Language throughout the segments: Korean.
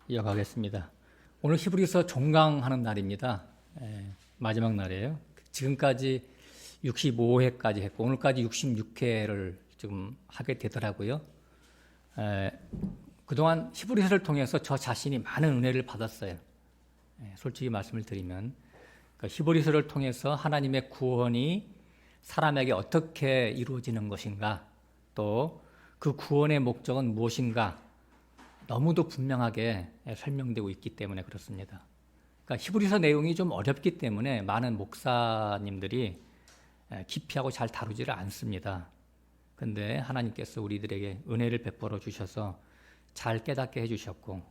이어가겠습니다. 오늘 히브리서 종강하는 날입니다. 마지막 날이에요. 지금까지 65회까지 했고 오늘까지 66회를 지금 하게 되더라고요. 그동안 히브리서를 통해서 저 자신이 많은 은혜를 받았어요. 솔직히 말씀을 드리면 히브리서를 통해서 하나님의 구원이 사람에게 어떻게 이루어지는 것인가, 또 그 구원의 목적은 무엇인가 너무도 분명하게 설명되고 있기 때문에 그렇습니다. 그러니까 히브리서 내용이 좀 어렵기 때문에 많은 목사님들이 깊이하고 잘 다루지를 않습니다. 그런데 하나님께서 우리들에게 은혜를 베풀어 주셔서 잘 깨닫게 해주셨고,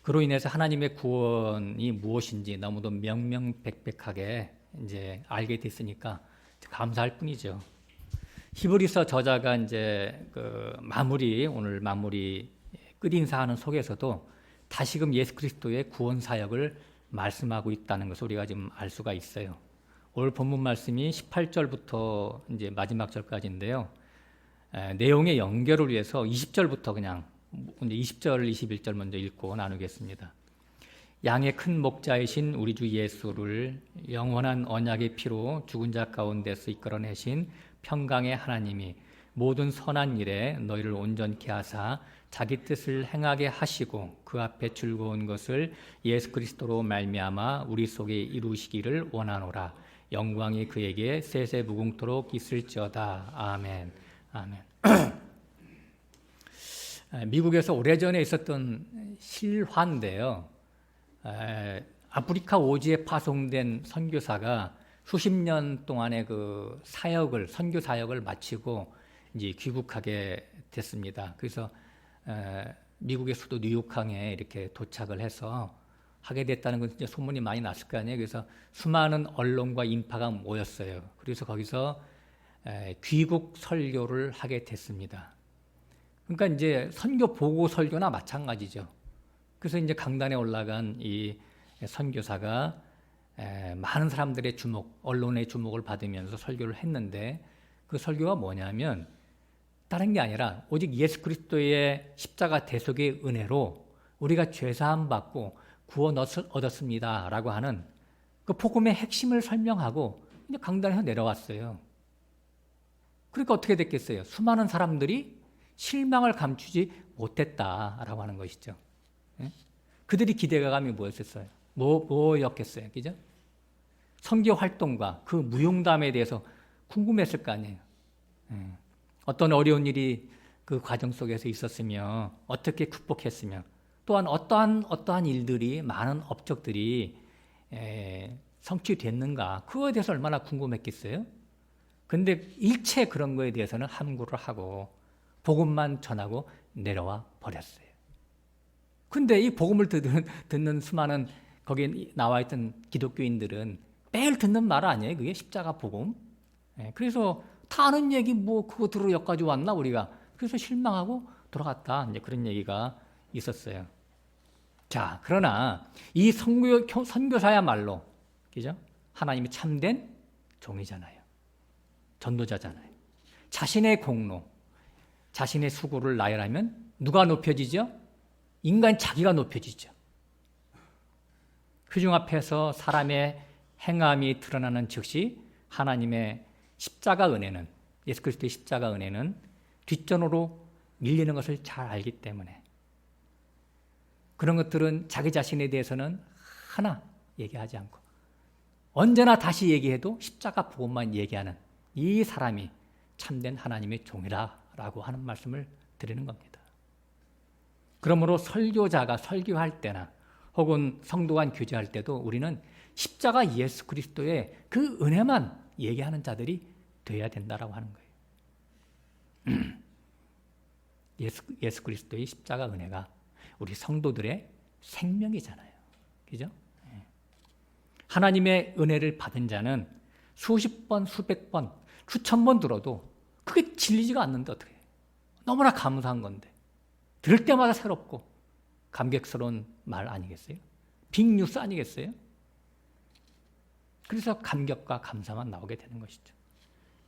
그로 인해서 하나님의 구원이 무엇인지 너무도 명명백백하게 이제 알게 됐으니까 감사할 뿐이죠. 히브리서 저자가 이제 오늘 마무리 끝인사하는 속에서도 다시금 예수 그리스도의 구원 사역을 말씀하고 있다는 것을 우리가 지금 알 수가 있어요. 오늘 본문 말씀이 18절부터 이제 마지막 절까지인데요. 내용의 연결을 위해서 20절부터 그냥 이제 20절, 21절 먼저 읽고 나누겠습니다. 양의 큰 목자이신 우리 주 예수를 영원한 언약의 피로 죽은 자 가운데서 이끌어내신 평강의 하나님이 모든 선한 일에 너희를 온전케 하사 자기 뜻을 행하게 하시고 그 앞에 즐거운 것을 예수 그리스도로 말미암아 우리 속에 이루시기를 원하노라. 영광이 그에게 세세무궁토록 있을지어다. 아멘. 아멘. 미국에서 오래전에 있었던 실화인데요. 아프리카 오지에 파송된 선교사가 수십 년 동안의 그 선교 사역을 마치고 이제 귀국하게 됐습니다. 그래서 미국의 수도 뉴욕항에 이렇게 도착을 해서 하게 됐다는 건 이제 소문이 많이 났을 거 아니에요. 그래서 수많은 언론과 인파가 모였어요. 그래서 거기서 귀국 설교를 하게 됐습니다. 그러니까 이제 선교 보고 설교나 마찬가지죠. 그래서 이제 강단에 올라간 이 선교사가 많은 사람들의 언론의 주목을 받으면서 설교를 했는데, 그 설교가 뭐냐면 다른 게 아니라 오직 예수 그리스도의 십자가 대속의 은혜로 우리가 죄사함 받고 구원 얻었습니다 라고 하는 그 복음의 핵심을 설명하고 이제 강단에서 내려왔어요. 그러니까 어떻게 됐겠어요? 수많은 사람들이 실망을 감추지 못했다라고 하는 것이죠. 그들이 기대감이 뭐였었어요? 뭐였겠어요? 그죠? 선교 활동과 그 무용담에 대해서 궁금했을 거 아니에요. 어떤 어려운 일이 그 과정 속에서 있었으며 어떻게 극복했으며 또한 어떠한 일들이, 많은 업적들이 성취됐는가, 그거에 대해서 얼마나 궁금했겠어요? 근데 일체 그런 거에 대해서는 함구를 하고 복음만 전하고 내려와 버렸어요. 근데 이 복음을 듣는 수많은 거기에 나와 있던 기독교인들은 매일 듣는 말 아니에요? 그게 십자가 복음. 그래서 다 아는 얘기 그거 들으러 여기까지 왔나 우리가. 그래서 실망하고 돌아갔다. 이제 그런 얘기가 있었어요. 자, 그러나 이 선교사야말로, 그죠? 하나님이 참된 종이잖아요. 전도자잖아요. 자신의 공로, 자신의 수고를 나열하면 누가 높여지죠? 인간 자기가 높여지죠. 회중 앞에서 사람의 행함이 드러나는 즉시 하나님의 십자가 은혜는, 예수 그리스도의 십자가 은혜는 뒷전으로 밀리는 것을 잘 알기 때문에 그런 것들은 자기 자신에 대해서는 하나 얘기하지 않고 언제나 다시 얘기해도 십자가 복음만 얘기하는 이 사람이 참된 하나님의 종이라고 하는 말씀을 드리는 겁니다. 그러므로 설교자가 설교할 때나 혹은 성도 간 교제할 때도 우리는 십자가 예수 그리스도의 그 은혜만 얘기하는 자들이 되어야 된다라고 하는 거예요. 예수 그리스도의 십자가 은혜가 우리 성도들의 생명이잖아요. 그죠? 하나님의 은혜를 받은 자는 수십 번, 수백 번, 수천 번 들어도 그게 질리지가 않는데 어떻게 해요? 너무나 감사한 건데. 들을 때마다 새롭고 감격스러운 말 아니겠어요? 빅뉴스 아니겠어요? 그래서 감격과 감사만 나오게 되는 것이죠.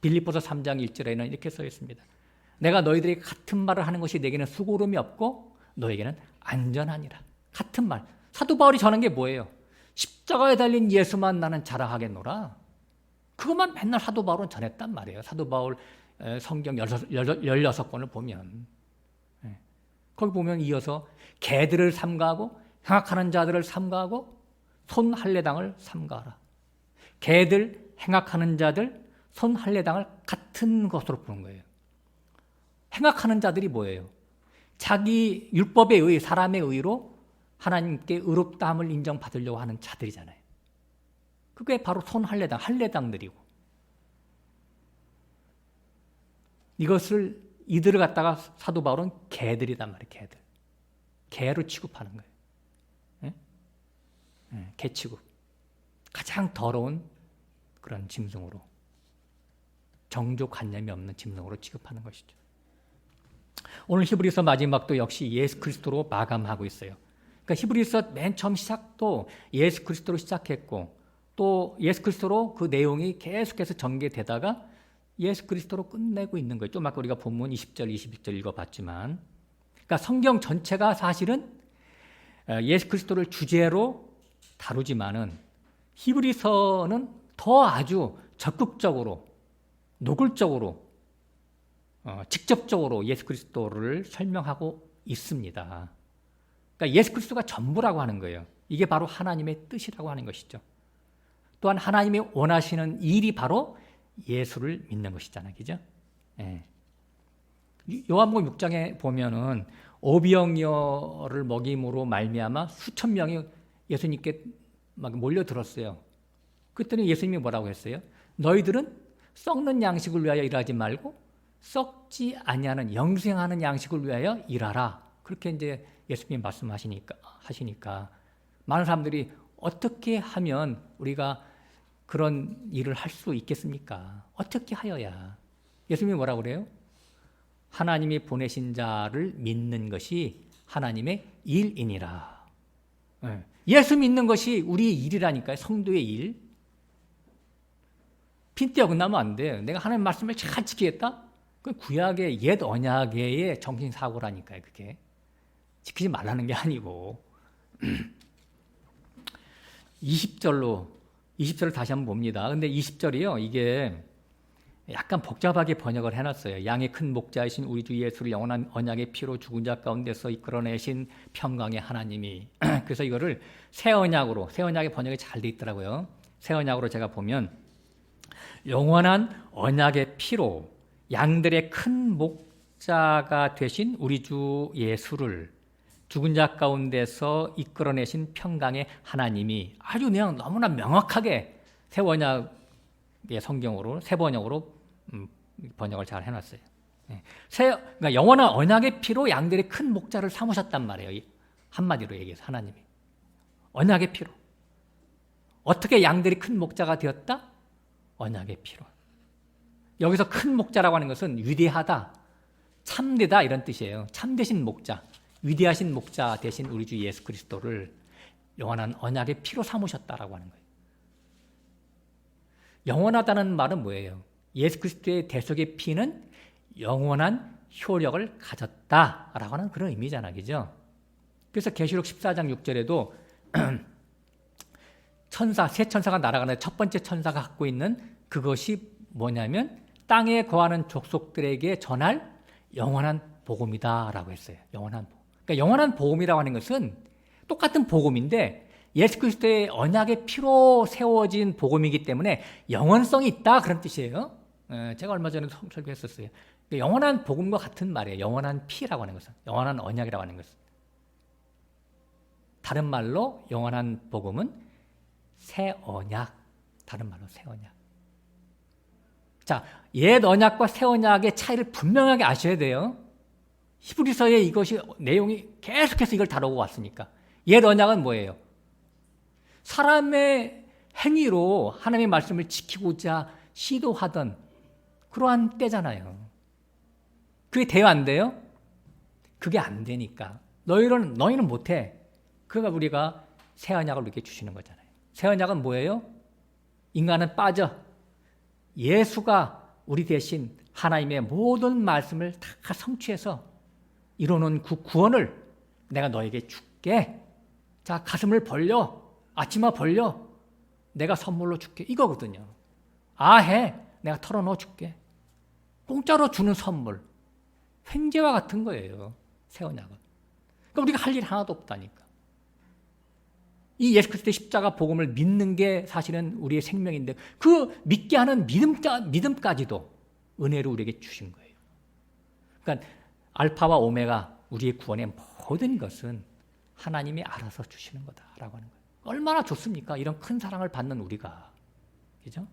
빌립보서 3장 1절에는 이렇게 써 있습니다. 내가 너희들이 같은 말을 하는 것이 내게는 수고로움이 없고 너에게는 안전하니라. 같은 말. 사도 바울이 전한 게 뭐예요? 십자가에 달린 예수만 나는 자랑하겠노라. 그것만 맨날 사도 바울은 전했단 말이에요. 사도 바울 성경 16권을 보면. 거기 보면 이어서 개들을 삼가하고 행악하는 자들을 삼가하고 손 할례당을 삼가하라. 개들, 행악하는 자들, 손 할례당을 같은 것으로 보는 거예요. 행악하는 자들이 뭐예요? 자기 율법에 의해 사람의 의로 하나님께 의롭다함을 인정받으려고 하는 자들이잖아요. 그게 바로 손 할례당, 할례당들이고 이들을 갖다가 사도 바울은 개들이단 말이에요. 개들. 개로 취급하는 거예요. 개 취급. 가장 더러운 그런 짐승으로, 정조관념이 없는 짐승으로 취급하는 것이죠. 오늘 히브리서 마지막도 역시 예수 그리스도로 마감하고 있어요. 그러니까 히브리서 맨 처음 시작도 예수 그리스도로 시작했고 또 예수 그리스도로 그 내용이 계속해서 전개되다가 예수 그리스도로 끝내고 있는 거예요. 좀 아까 우리가 본문 20절, 21절 읽어봤지만, 그러니까 성경 전체가 사실은 예수 그리스도를 주제로 다루지만은 히브리서는 더 아주 적극적으로, 노골적으로, 직접적으로 예수 그리스도를 설명하고 있습니다. 그러니까 예수 그리스도가 전부라고 하는 거예요. 이게 바로 하나님의 뜻이라고 하는 것이죠. 또한 하나님이 원하시는 일이 바로 예수를 믿는 것이잖아요. 그죠? 예. 요한복음 6장에 보면은 오병이어를 먹임으로 말미암아 수천 명이 예수님께 막 몰려들었어요. 그랬더니 예수님이 뭐라고 했어요? 너희들은 썩는 양식을 위하여 일하지 말고 썩지 아니하는 영생하는 양식을 위하여 일하라. 그렇게 이제 예수님이 하시니까 많은 사람들이 어떻게 하면 우리가 그런 일을 할 수 있겠습니까? 어떻게 하여야? 예수님이 뭐라고 그래요? 하나님이 보내신 자를 믿는 것이 하나님의 일이니라. 예수 믿는 것이 우리의 일이라니까요. 성도의 일. 핀대 어긋나면 안 돼요. 내가 하나님 말씀을 잘 지키겠다? 그건 구약의 옛 언약의 정신사고라니까요. 그게. 지키지 말라는 게 아니고. 20절을 다시 한번 봅니다. 근데 20절이요. 이게 약간 복잡하게 번역을 해놨어요. 양의 큰 목자이신 우리 주 예수를 영원한 언약의 피로 죽은 자 가운데서 이끌어내신 평강의 하나님이. 그래서 이거를 새 언약의 번역이 잘 돼 있더라고요. 새 언약으로 제가 보면 영원한 언약의 피로 양들의 큰 목자가 되신 우리 주 예수를 죽은 자 가운데서 이끌어내신 평강의 하나님이 아주 그냥 너무나 명확하게 새 번역으로 번역을 잘 해놨어요. 그러니까 영원한 언약의 피로 양들의 큰 목자를 삼으셨단 말이에요. 한마디로 얘기해서 하나님이. 언약의 피로. 어떻게 양들이 큰 목자가 되었다? 언약의 피로. 여기서 큰 목자라고 하는 것은 위대하다, 참되다 이런 뜻이에요. 참되신 목자. 위대하신 목자 되신 우리 주 예수 그리스도를 영원한 언약의 피로 삼으셨다라고 하는 거예요. 영원하다는 말은 뭐예요? 예수 그리스도의 대속의 피는 영원한 효력을 가졌다라고 하는 그런 의미잖아요. 그죠? 그래서 계시록 14장 6절에도 새 천사가 날아가는 첫 번째 천사가 갖고 있는 그것이 뭐냐면 땅에 거하는 족속들에게 전할 영원한 복음이다라고 했어요. 영원한 복음. 그러니까 영원한 복음이라고 하는 것은 똑같은 복음인데 예수 그리스도의 언약의 피로 세워진 복음이기 때문에 영원성이 있다 그런 뜻이에요. 제가 얼마 전에 설교했었어요. 영원한 복음과 같은 말이에요. 영원한 피라고 하는 것은. 영원한 언약이라고 하는 것은. 다른 말로 영원한 복음은 새 언약. 다른 말로 새 언약. 자, 옛 언약과 새 언약의 차이를 분명하게 아셔야 돼요. 히브리서에 이것이 내용이 계속해서 이걸 다루고 왔으니까. 옛 언약은 뭐예요? 사람의 행위로 하나님의 말씀을 지키고자 시도하던 그러한 때잖아요. 그게 돼요, 안 돼요? 그게 안 되니까. 너희는 못해. 그러니까 우리가 새 언약을 이렇게 주시는 거잖아요. 새 언약은 뭐예요? 인간은 빠져. 예수가 우리 대신 하나님의 모든 말씀을 다 성취해서 이루는 그 구원을 내가 너에게 줄게. 자, 가슴을 벌려. 앞치마 벌려. 내가 선물로 줄게. 이거거든요. 아해. 내가 털어넣어 줄게. 공짜로 주는 선물. 횡재와 같은 거예요. 새 언약은. 그러니까 우리가 할 일 하나도 없다니까. 이 예수 그리스도의 십자가 복음을 믿는 게 사실은 우리의 생명인데 그 믿게 하는 믿음까지도 은혜로 우리에게 주신 거예요. 그러니까 알파와 오메가 우리의 구원의 모든 것은 하나님이 알아서 주시는 거다라고 하는 거예요. 얼마나 좋습니까? 이런 큰 사랑을 받는 우리가. 그죠?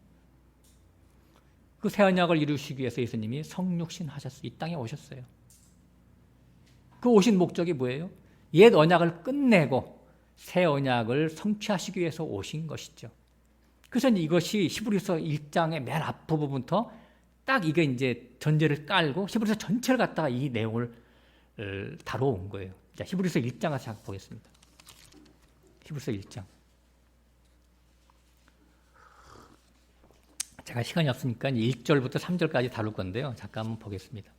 그 새 언약을 이루시기 위해서 예수님이 성육신 하셨어요. 이 땅에 오셨어요. 그 오신 목적이 뭐예요? 옛 언약을 끝내고 새 언약을 성취하시기 위해서 오신 것이죠. 그래서 이것이 히브리서 1장의 맨 앞부분부터 딱 이게 이제 전제를 깔고 히브리서 전체를 갖다가 이 내용을 다뤄온 거예요. 자, 히브리서 1장을 잠깐 보겠습니다. 히브리서 1장. 제가 시간이 없으니까 1절부터 3절까지 다룰 건데요. 잠깐 한번 보겠습니다.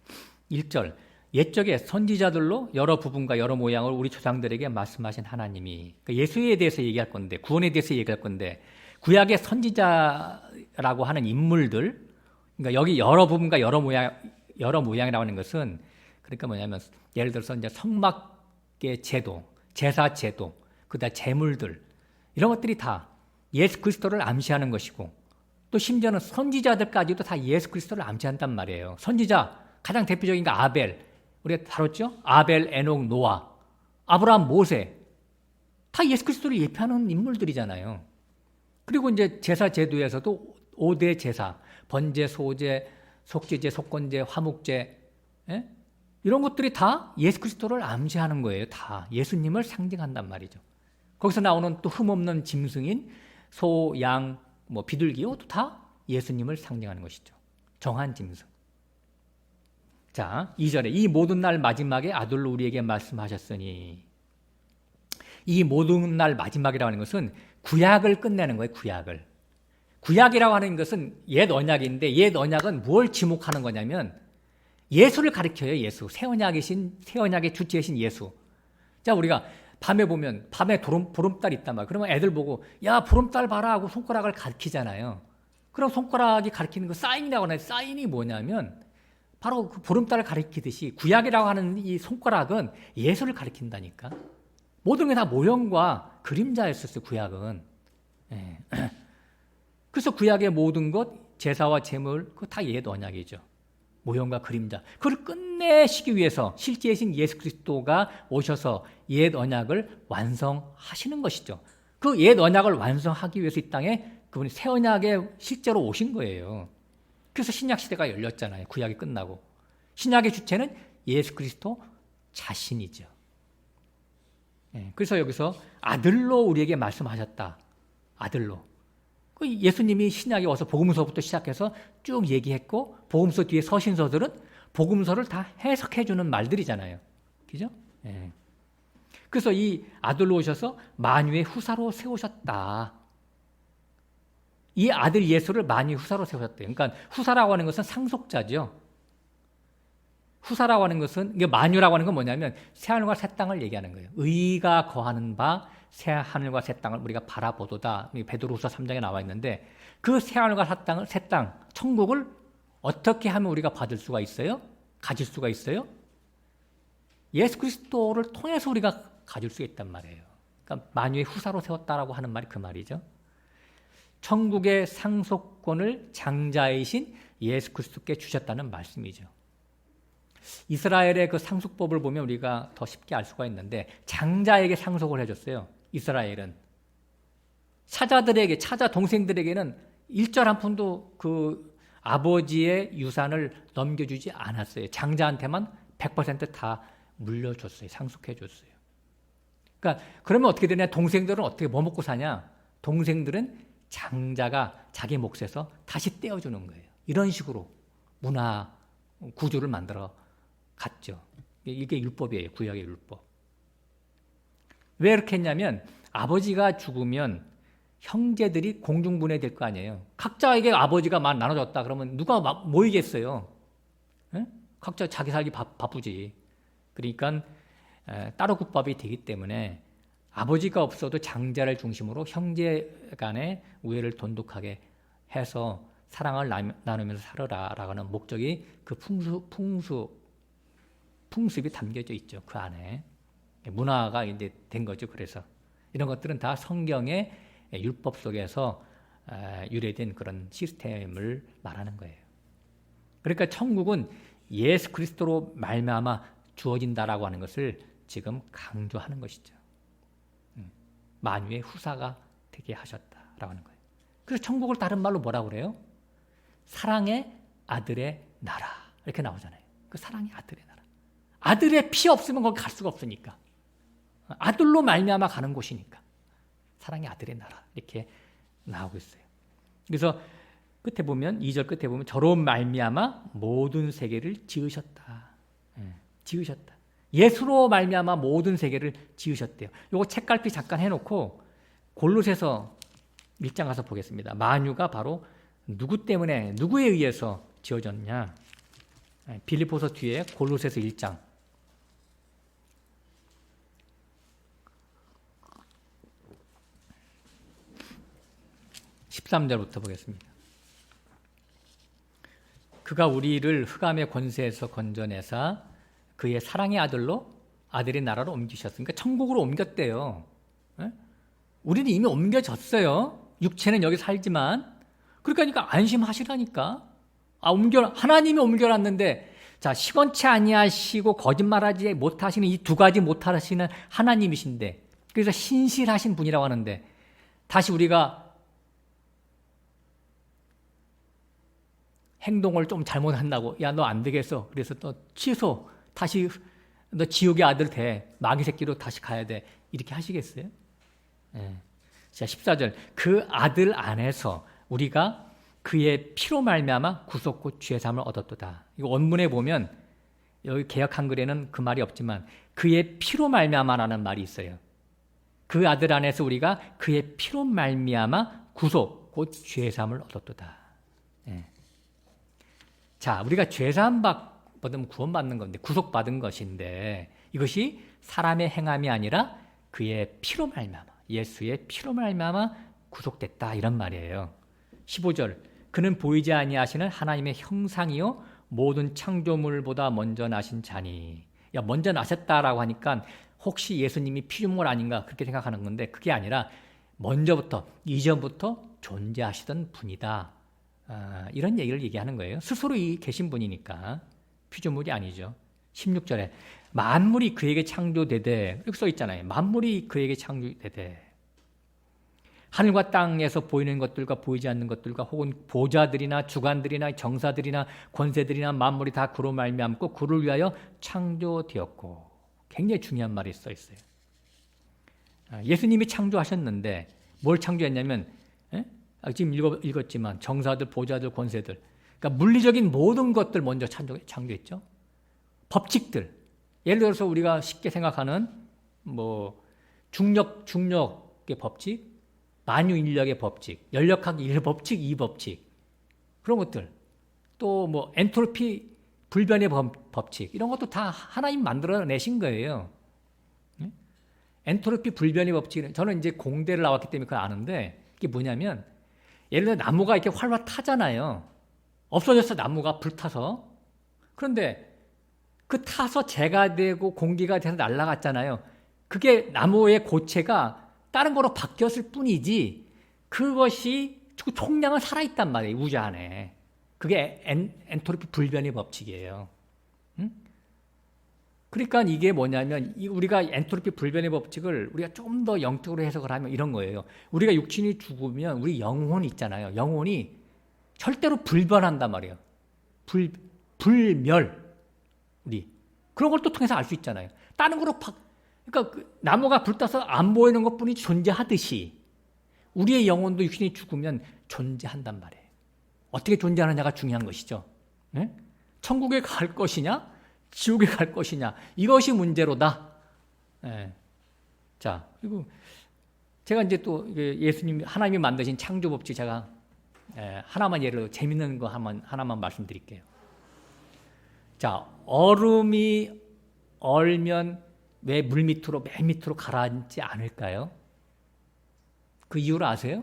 1절. 옛적에 선지자들로 여러 부분과 여러 모양을 우리 조상들에게 말씀하신 하나님이, 그러니까 예수에 대해서 얘기할 건데, 구원에 대해서 얘기할 건데, 구약의 선지자라고 하는 인물들, 그러니까 여기 여러 부분과 여러 모양이라고 하는 것은, 그러니까 뭐냐면 예를 들어서 이제 성막의 제도, 제사 제도, 그다음 제물들, 이런 것들이 다 예수 그리스도를 암시하는 것이고, 또 심지어는 선지자들까지도 다 예수 그리스도를 암시한단 말이에요. 선지자 가장 대표적인 게 아벨, 우리가 다뤘죠? 아벨, 에녹, 노아, 아브라함, 모세, 다 예수 그리스도를 예표하는 인물들이잖아요. 그리고 이제 제사 제도에서도 5대 제사, 번제, 소제, 속죄제, 속건제, 화목제, 예? 이런 것들이 다 예수 그리스도를 암시하는 거예요. 다 예수님을 상징한단 말이죠. 거기서 나오는 또 흠없는 짐승인 소, 양, 비둘기, 이것도 다 예수님을 상징하는 것이죠. 정한 짐승. 자, 2절에 이 모든 날 마지막에 아들로 우리에게 말씀하셨으니, 이 모든 날 마지막이라고 하는 것은 구약을 끝내는 거예요. 구약을. 구약이라고 하는 것은 옛 언약인데 옛 언약은 뭘 지목하는 거냐면 예수를 가리켜요. 예수. 새 언약의 주체이신 예수. 자, 우리가 밤에 보면 밤에 보름달 있단 말이에요. 그러면 애들 보고 야, 보름달 봐라 하고 손가락을 가리키잖아요. 그럼 손가락이 가리키는 거 사인이라고 하나요? 사인이 뭐냐면 바로 그 보름달을 가리키듯이 구약이라고 하는 이 손가락은 예수를 가리킨다니까. 모든 게 다 모형과 그림자였었어요. 구약은. 예. 그래서 구약의 모든 것, 제사와 제물, 그거 다 옛 언약이죠. 모형과 그림자. 그걸 끝내시기 위해서 실제이신 예수 그리스도가 오셔서 옛 언약을 완성하시는 것이죠. 그 옛 언약을 완성하기 위해서 이 땅에 그분이 새 언약에 실제로 오신 거예요. 그래서 신약 시대가 열렸잖아요. 구약이 끝나고. 신약의 주체는 예수 그리스도 자신이죠. 그래서 여기서 아들로 우리에게 말씀하셨다. 아들로. 예수님이 신약에 와서 복음서부터 시작해서 쭉 얘기했고, 복음서 뒤에 서신서들은 복음서를 다 해석해 주는 말들이잖아요. 그죠? 그래서 이 아들로 오셔서 만유의 후사로 세우셨다. 이 아들 예수를 만유의 후사로 세우셨대요. 그러니까 후사라고 하는 것은 상속자죠. 후사라고 하는 것은, 이게 만유라고 하는 건 뭐냐면 새하늘과 새 땅을 얘기하는 거예요. 의가 거하는 바 새하늘과 새 땅을 우리가 바라보도다. 베드로후서 3장에 나와 있는데 그 새하늘과 새 땅, 천국을 어떻게 하면 우리가 받을 수가 있어요? 가질 수가 있어요? 예수 그리스도를 통해서 우리가 가질 수 있단 말이에요. 그러니까 만유의 후사로 세웠다라고 하는 말이 그 말이죠. 천국의 상속권을 장자이신 예수 그리스도께 주셨다는 말씀이죠. 이스라엘의 그 상속법을 보면 우리가 더 쉽게 알 수가 있는데 장자에게 상속을 해줬어요. 이스라엘은. 차자 동생들에게는 일절 한 푼도 그 아버지의 유산을 넘겨주지 않았어요. 장자한테만 100% 다 물려줬어요. 상속해줬어요. 그러니까 그러면 어떻게 되냐? 동생들은 어떻게 뭐 먹고 사냐? 동생들은 장자가 자기 몫에서 다시 떼어주는 거예요. 이런 식으로 문화 구조를 만들어 갔죠. 이게 율법이에요. 구약의 율법. 왜 이렇게 했냐면 아버지가 죽으면 형제들이 공중분해될 거 아니에요. 각자에게 아버지가 막 나눠줬다 그러면 누가 모이겠어요? 에? 각자 자기 살기 바쁘지. 그러니까 따로 국밥이 되기 때문에 아버지가 없어도 장자를 중심으로 형제 간의 우애를 돈독하게 해서 사랑을 나누면서 살아라라고 하는 목적이 그 풍습이 담겨져 있죠. 그 안에 문화가 이제 된 거죠. 그래서 이런 것들은 다 성경의 율법 속에서 유래된 그런 시스템을 말하는 거예요. 그러니까 천국은 예수 그리스도로 말미암아 주어진다라고 하는 것을 지금 강조하는 것이죠. 만유의 후사가 되게 하셨다라고 하는 거예요. 그래서 천국을 다른 말로 뭐라고 그래요? 사랑의 아들의 나라 이렇게 나오잖아요. 그 사랑의 아들의 나라. 아들의 피 없으면 거기 갈 수가 없으니까. 아들로 말미암아 가는 곳이니까. 사랑의 아들의 나라 이렇게 나오고 있어요. 그래서 끝에 보면 2절 끝에 보면 저로 말미암아 모든 세계를 지으셨다. 지으셨다. 예수로 말미암아 모든 세계를 지으셨대요. 요거 책갈피 잠깐 해놓고 골로새서 1장 가서 보겠습니다. 만유가 바로 누구 때문에 누구에 의해서 지어졌냐? 빌립보서 뒤에 골로새서 1장 13절부터 보겠습니다. 그가 우리를 흑암의 권세에서 건져내사 그의 사랑의 아들로 아들의 나라로 옮기셨으니까 천국으로 옮겼대요. 우리는 이미 옮겨졌어요. 육체는 여기 살지만. 그러니까 안심하시라니까. 하나님이 옮겨놨는데 자, 시건치 아니하시고 거짓말하지 못하시는 이 두 가지 못하시는 하나님이신데 그래서 신실하신 분이라고 하는데 다시 우리가 행동을 좀 잘못한다고 야, 너 안 되겠어. 그래서 또 취소. 다시 너 지옥의 아들 돼. 마귀 새끼로 다시 가야 돼. 이렇게 하시겠어요? 자, 14절. 그 아들 안에서 우리가 그의 피로 말미암아 구속고 죄 사함을 얻었도다. 이거 원문에 보면 여기 개역 한글에는 그 말이 없지만 그의 피로 말미암아라는 말이 있어요. 그 아들 안에서 우리가 그의 피로 말미암아 구속 곧 죄 사함을 얻었도다. 자, 우리가 죄 사함 받으면 구원받는 건데 구속받은 것인데 이것이 사람의 행함이 아니라 그의 피로 말미암아 예수의 피로 말미암아 구속됐다 이런 말이에요. 15절 그는 보이지 아니하시는 하나님의 형상이요 모든 창조물보다 먼저 나신 자니. 야, 먼저 나셨다라고 하니까 혹시 예수님이 피조물 아닌가 그렇게 생각하는 건데 그게 아니라 먼저부터 이전부터 존재하시던 분이다. 이런 얘기를 얘기하는 거예요. 스스로 계신 분이니까 피조물이 아니죠. 16절에 만물이 그에게 창조되되 이렇게 써 있잖아요. 만물이 그에게 창조되되 하늘과 땅에서 보이는 것들과 보이지 않는 것들과 혹은 보좌들이나 주관들이나 정사들이나 권세들이나 만물이 다 그로 말미암고 그를 위하여 창조되었고 굉장히 중요한 말이 써 있어요. 예수님이 창조하셨는데 뭘 창조했냐면 지금 읽었지만 정사들, 보좌들, 권세들 그러니까 물리적인 모든 것들 먼저 창조했죠. 법칙들 예를 들어서 우리가 쉽게 생각하는 뭐 중력의 법칙 만유인력의 법칙, 연력학 1법칙, 2법칙 그런 것들 또 뭐 엔트로피 불변의 법칙 이런 것도 다 하나님 만들어내신 거예요. 엔트로피 불변의 법칙은 저는 이제 공대를 나왔기 때문에 그걸 아는데 이게 뭐냐면 예를 들어 나무가 이렇게 활활 타잖아요. 없어졌어 나무가 불타서. 그런데 그 타서 재가 되고 공기가 돼서 날아갔잖아요. 그게 나무의 고체가 다른 거로 바뀌었을 뿐이지 그것이 총량은 살아있단 말이에요. 우주 안에. 그게 엔트로피 불변의 법칙이에요. 그러니까 이게 뭐냐면 우리가 엔트로피 불변의 법칙을 우리가 좀 더 영적으로 해석을 하면 이런 거예요. 우리가 육신이 죽으면 우리 영혼이 있잖아요. 영혼이 절대로 불변한단 말이에요. 불멸. 우리. 그런 걸 또 통해서 알 수 있잖아요. 다른 거로 그러니까 나무가 불타서 안 보이는 것뿐이 존재하듯이 우리의 영혼도 육신이 죽으면 존재한단 말이에요. 어떻게 존재하느냐가 중요한 것이죠. 네? 천국에 갈 것이냐 지옥에 갈 것이냐 이것이 문제로다. 네. 자 그리고 제가 이제 또 예수님 하나님이 만드신 창조법칙 제가 하나만 예를 들어 재밌는 거 하나만 말씀드릴게요. 자 얼음이 얼면 왜 물 밑으로 맨 밑으로 가라앉지 않을까요? 그 이유를 아세요?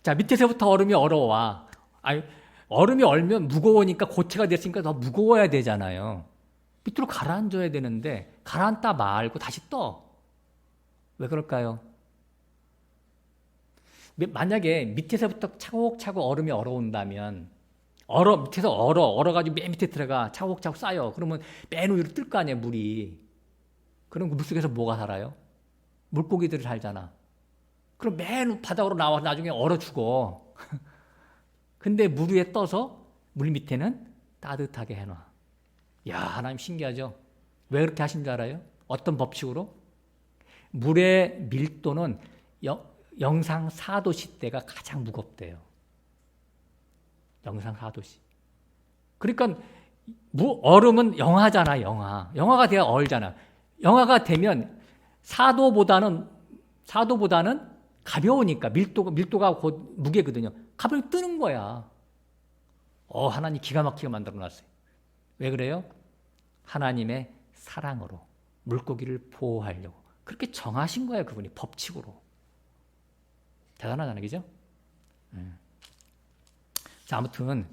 자, 밑에서부터 얼음이 얼어와. 아니, 얼음이 얼면 무거우니까 고체가 됐으니까 더 무거워야 되잖아요. 밑으로 가라앉아야 되는데 가라앉다 말고 다시 떠. 왜 그럴까요? 만약에 밑에서부터 차곡차곡 얼음이 얼어온다면 밑에서 얼어가지고 맨 밑에 들어가 차곡차곡 쌓여. 그러면 맨 위로 뜰 거 아니에요, 물이. 그럼 그 물속에서 뭐가 살아요? 물고기들이 살잖아. 그럼 맨 바닥으로 나와서 나중에 얼어 죽어. 근데 물 위에 떠서 물 밑에는 따뜻하게 해놔. 야, 하나님 신기하죠? 왜 그렇게 하신 줄 알아요? 어떤 법칙으로? 물의 밀도는 영상 4도씨 때가 가장 무겁대요. 영상 4도씨. 그러니까 얼음은 영하잖아, 영하. 영하가 돼야 얼잖아. 영하가 되면 4도보다는 가벼우니까 밀도가 곧 무게거든요. 가볍게 뜨는 거야. 하나님 기가 막히게 만들어 놨어요. 왜 그래요? 하나님의 사랑으로 물고기를 보호하려고 그렇게 정하신 거예요, 그분이 법칙으로. 대단하잖아요, 그죠? 자, 아무튼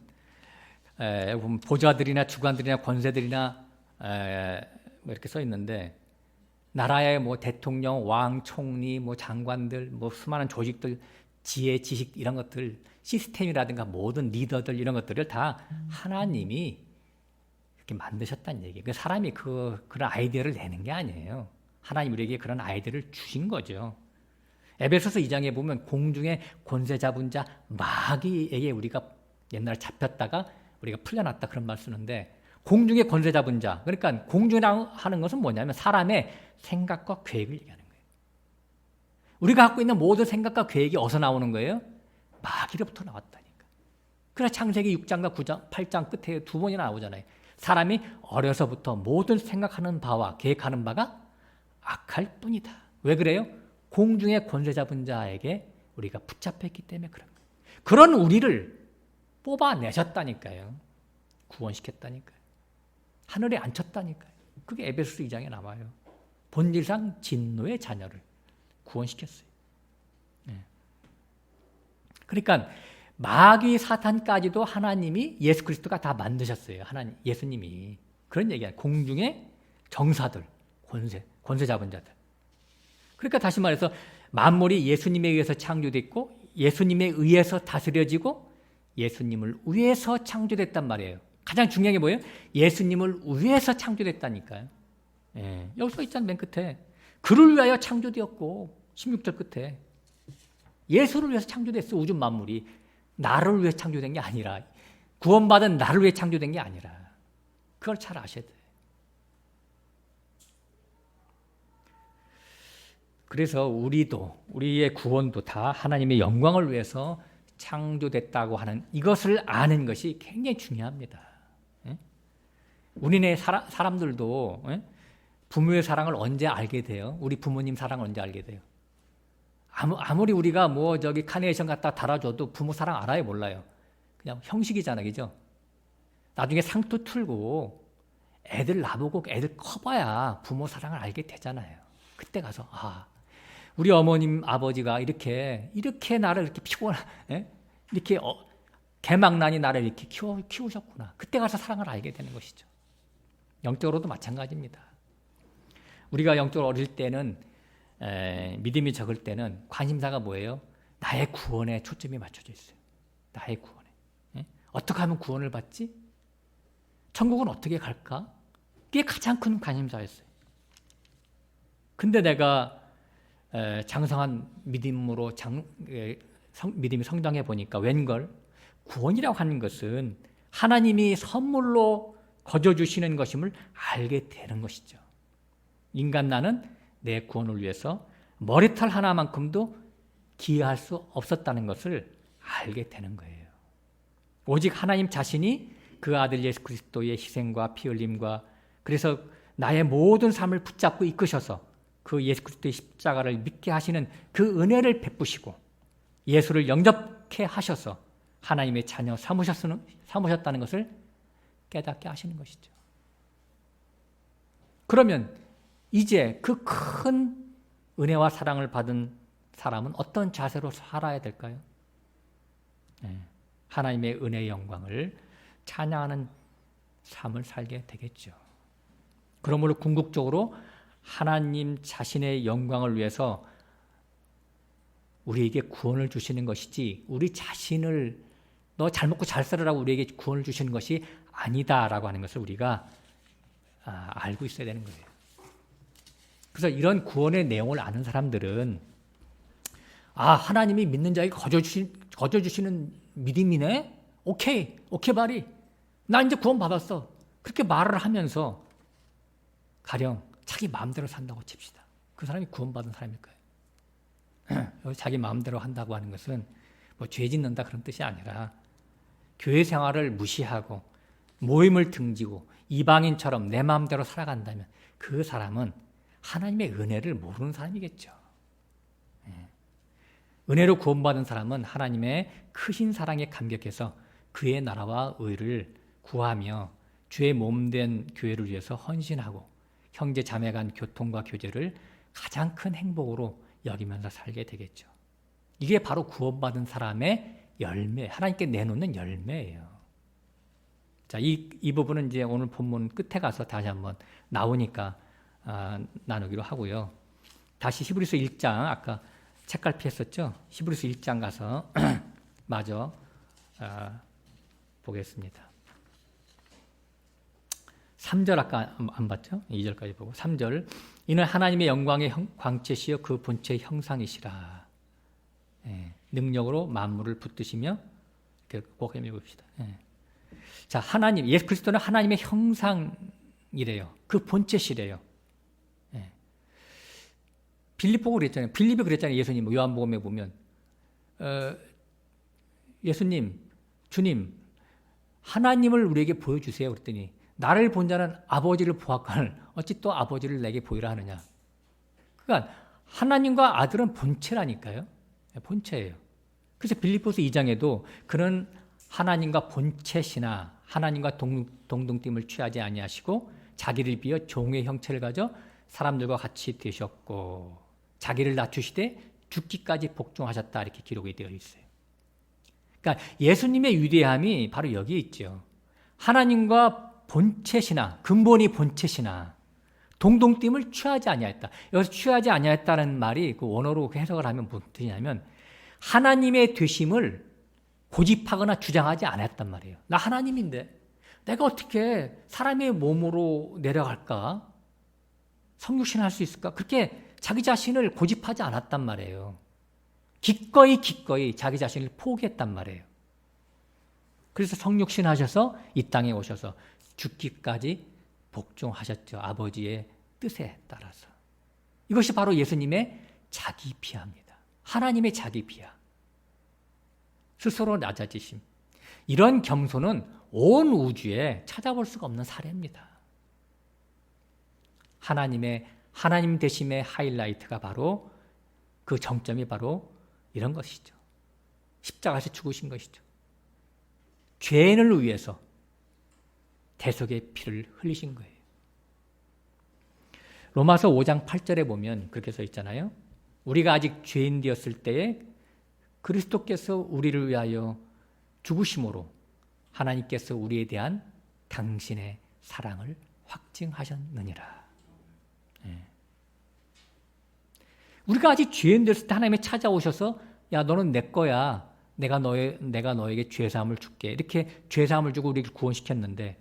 보좌들이나 주관들이나 권세들이나 뭐 이렇게 써 있는데 나라의 뭐 대통령, 왕, 총리, 뭐 장관들, 뭐 수많은 조직들, 지혜, 지식 이런 것들, 시스템이라든가 모든 리더들 이런 것들을 다 하나님이 이렇게 만드셨다는 얘기예요. 사람이 그런 아이디어를 내는 게 아니에요. 하나님 우리에게 그런 아이디어를 주신 거죠. 에베소서 2장에 보면 공중의 권세 잡은 자 마귀에게 우리가 옛날에 잡혔다가 우리가 풀려났다 그런 말 쓰는데 공중의 권세 잡은 자, 그러니까 공중이라고 하는 것은 뭐냐면 사람의 생각과 계획을 얘기하는 거예요. 우리가 갖고 있는 모든 생각과 계획이 어디서 나오는 거예요? 마귀로부터 나왔다니까. 그래서 창세기 6장과 9장, 8장 끝에 두 번이나 나오잖아요. 사람이 어려서부터 모든 생각하는 바와 계획하는 바가 악할 뿐이다. 왜 그래요? 공중의 권세 잡은 자에게 우리가 붙잡혔기 때문에 그런 거예요. 그런 우리를 뽑아내셨다니까요. 구원시켰다니까요. 하늘에 앉혔다니까요. 그게 에베소서 2장에 나와요. 본질상 진노의 자녀를 구원시켰어요. 네. 그러니까 마귀 사탄까지도 하나님이 예수 그리스도가 다 만드셨어요. 하나님 예수님이 그런 얘기예요. 공중의 정사들, 권세 잡은 자들. 그러니까 다시 말해서 만물이 예수님에 의해서 창조됐고 예수님에 의해서 다스려지고 예수님을 위해서 창조됐단 말이에요. 가장 중요한 게 뭐예요? 예수님을 위해서 창조됐다니까요. 예, 여기 써 있잖아요. 맨 끝에. 그를 위하여 창조되었고 16절 끝에 예수를 위해서 창조됐어. 우주 만물이. 나를 위해 창조된 게 아니라 구원받은 나를 위해 창조된 게 아니라 그걸 잘 아셔야 돼요. 그래서 우리의 구원도 다 하나님의 영광을 위해서 창조됐다고 하는 이것을 아는 것이 굉장히 중요합니다. 우리네 사람들도 부모의 사랑을 언제 알게 돼요? 우리 부모님 사랑을 언제 알게 돼요? 아무리 우리가 카네이션 갖다 달아줘도 부모 사랑 알아요, 몰라요? 그냥 형식이잖아요, 그죠? 나중에 상투 틀고 애들 나보고 애들 커봐야 부모 사랑을 알게 되잖아요. 그때 가서 우리 어머님 아버지가 이렇게 나를 이렇게 이렇게 개망나니 나를 이렇게 키우셨구나. 그때 가서 사랑을 알게 되는 것이죠. 영적으로도 마찬가지입니다. 우리가 영적으로 어릴 때는 믿음이 적을 때는 관심사가 뭐예요? 나의 구원에 초점이 맞춰져 있어요. 나의 구원에. 어떻게 하면 구원을 받지? 천국은 어떻게 갈까? 그게 가장 큰 관심사였어요. 근데 내가 장성한 믿음으로 믿음이 성장해 보니까 웬걸 구원이라고 하는 것은 하나님이 선물로 거저주시는 것임을 알게 되는 것이죠. 인간 나는 내 구원을 위해서 머리털 하나만큼도 기여할 수 없었다는 것을 알게 되는 거예요. 오직 하나님 자신이 그 아들 예수 그리스도의 희생과 피 흘림과 그래서 나의 모든 삶을 붙잡고 이끄셔서 그 예수 그리스도의 십자가를 믿게 하시는 그 은혜를 베푸시고 예수를 영접케 하셔서 하나님의 자녀 삼으셨다는 것을 깨닫게 하시는 것이죠. 그러면 이제 그 큰 은혜와 사랑을 받은 사람은 어떤 자세로 살아야 될까요? 하나님의 은혜의 영광을 찬양하는 삶을 살게 되겠죠. 그러므로 궁극적으로 하나님 자신의 영광을 위해서 우리에게 구원을 주시는 것이지 우리 자신을 너 잘 먹고 잘 살으라고 우리에게 구원을 주시는 것이 아니다라고 하는 것을 우리가 알고 있어야 되는 거예요. 그래서 이런 구원의 내용을 아는 사람들은 하나님이 믿는 자에게 거저주시는 믿음이네? 오케이 바리. 나 이제 구원 받았어. 그렇게 말을 하면서 가령 자기 마음대로 산다고 칩시다. 그 사람이 구원받은 사람일까요? 자기 마음대로 한다고 하는 것은 뭐 죄 짓는다 그런 뜻이 아니라 교회 생활을 무시하고 모임을 등지고 이방인처럼 내 마음대로 살아간다면 그 사람은 하나님의 은혜를 모르는 사람이겠죠. 은혜로 구원받은 사람은 하나님의 크신 사랑에 감격해서 그의 나라와 의를 구하며 주의 몸된 교회를 위해서 헌신하고 형제 자매 간 교통과 교제를 가장 큰 행복으로 여기면서 살게 되겠죠. 이게 바로 구원받은 사람의 열매, 하나님께 내놓는 열매예요. 자, 이 부분은 이제 오늘 본문 끝에 가서 다시 한번 나오니까 나누기로 하고요. 다시 히브리서 1장, 아까 책갈피 했었죠? 히브리서 1장 가서 마저 보겠습니다. 3절 아까 안 봤죠? 2절까지 보고 3절 이는 하나님의 영광의 광채시여 그 본체의 형상이시라. 능력으로 만물을 붙드시며 이렇게 꼭 읽읍시다. 자, 하나님, 예수 그리스도는 하나님의 형상이래요. 그 본체시래요. 빌립보고 그랬잖아요. 빌립이 그랬잖아요. 예수님, 요한복음에 보면 예수님, 주님, 하나님을 우리에게 보여주세요. 그랬더니 나를 본 자는 아버지를 보았거늘 어찌 또 아버지를 내게 보이라 하느냐. 그러니까 하나님과 아들은 본체라니까요. 본체예요. 그래서 빌립보서 2장에도 그는 하나님과 본체시나 하나님과 동등됨을 취하지 아니하시고 자기를 비어 종의 형체를 가져 사람들과 같이 되셨고 자기를 낮추시되 죽기까지 복종하셨다 이렇게 기록이 되어 있어요. 그러니까 예수님의 위대함이 바로 여기에 있죠. 하나님과 본체시나 근본이 본체시나 동등됨을 취하지 아니하였다. 여기서 취하지 아니하였다는 말이 그 원어로 해석을 하면 무슨 뜻이냐면 하나님의 되심을 고집하거나 주장하지 않았단 말이에요. 나 하나님인데 내가 어떻게 사람의 몸으로 내려갈까? 성육신할 수 있을까? 그렇게 자기 자신을 고집하지 않았단 말이에요. 기꺼이 자기 자신을 포기했단 말이에요. 그래서 성육신하셔서 이 땅에 오셔서 죽기까지 복종하셨죠. 아버지의 뜻에 따라서. 이것이 바로 예수님의 자기 비하입니다. 하나님의 자기 비하. 스스로 낮아지심. 이런 겸손은 온 우주에 찾아볼 수가 없는 사례입니다. 하나님 되심의 하이라이트가 바로 그 정점이 바로 이런 것이죠. 십자가에서 죽으신 것이죠. 죄인을 위해서 대속의 피를 흘리신 거예요. 로마서 5장 8절에 보면 그렇게 써 있잖아요. 우리가 아직 죄인 되었을 때에 그리스도께서 우리를 위하여 죽으심으로 하나님께서 우리에 대한 당신의 사랑을 확증하셨느니라. 우리가 아직 죄인 되었을 때 하나님이 찾아오셔서 야 너는 내 거야. 내가 너에게 죄사함을 줄게. 이렇게 죄사함을 주고 우리를 구원시켰는데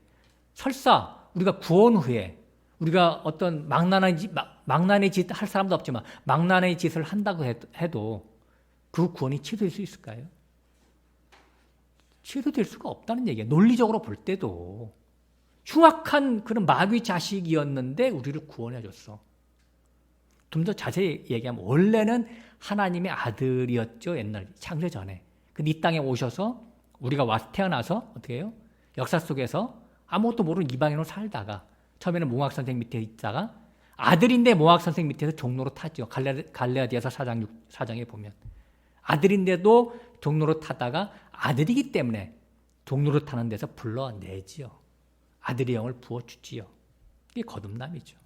설사 우리가 구원 후에 우리가 어떤 망나니 짓 할 사람도 없지만 망나니 짓을 한다고 해도 그 구원이 취소될 수 있을까요? 취소될 수가 없다는 얘기예요. 논리적으로 볼 때도 흉악한 그런 마귀 자식이었는데 우리를 구원해 줬어. 좀 더 자세히 얘기하면 원래는 하나님의 아들이었죠. 옛날 창세 전에. 근데 이 땅에 오셔서 우리가 태어나서 어떻게 해요? 역사 속에서 아무것도 모르는 이방인으로 살다가 처음에는 몽학 선생 밑에 있다가 아들인데 몽학 선생 밑에서 종로로 타죠. 갈레아디아서 4장에 보면 아들인데도 종로로 타다가 아들이기 때문에 종로로 타는 데서 불러내지요. 아들의 영을 부어주지요. 이게 거듭남이죠.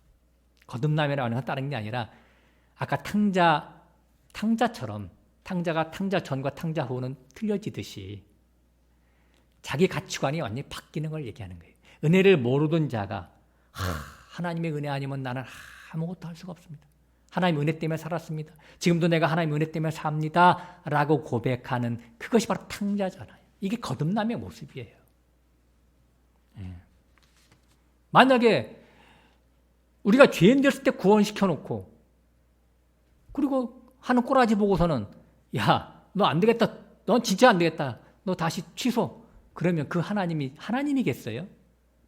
거듭남이라는 건 다른 게 아니라 아까 탕자처럼 탕자가 탕자 전과 탕자 후는 틀려지듯이 자기 가치관이 완전히 바뀌는 걸 얘기하는 거예요. 은혜를 모르던 자가 하나님의 은혜 아니면 나는 아무것도 할 수가 없습니다. 하나님 은혜 때문에 살았습니다. 지금도 내가 하나님 은혜 때문에 삽니다. 라고 고백하는 그것이 바로 탕자잖아요. 이게 거듭남의 모습이에요. 만약에 우리가 죄인 됐을 때 구원시켜놓고 그리고 하는 꼬라지 보고서는 야, 너 안 되겠다. 넌 진짜 안 되겠다. 너 다시 취소. 그러면 그 하나님이겠어요?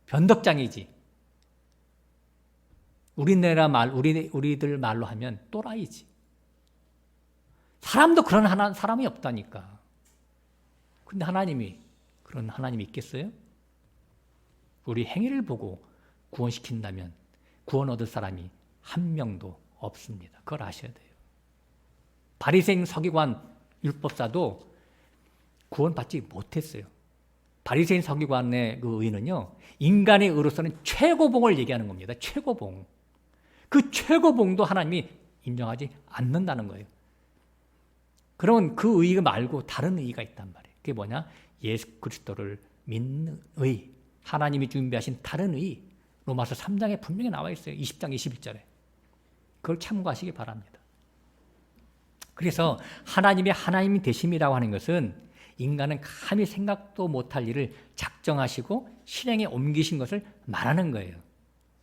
변덕장이지. 우리들 말로 하면 또라이지. 사람도 그런 사람이 없다니까. 근데 그런 하나님이 있겠어요? 우리 행위를 보고 구원시킨다면 구원 얻을 사람이 한 명도 없습니다. 그걸 아셔야 돼요. 바리새인 서기관 율법사도 구원받지 못했어요. 바리새인 서기관의 그 의는요, 인간의 의로서는 최고봉을 얘기하는 겁니다. 최고봉. 그 최고봉도 하나님이 인정하지 않는다는 거예요. 그러면 그 의가 말고 다른 의가 있단 말이에요. 그게 뭐냐? 예수 그리스도를 믿는 의. 하나님이 준비하신 다른 의. 로마서 3장에 분명히 나와 있어요. 20장 21절에. 그걸 참고하시기 바랍니다. 그래서 하나님이 되심이라고 하는 것은 인간은 감히 생각도 못할 일을 작정하시고 실행에 옮기신 것을 말하는 거예요.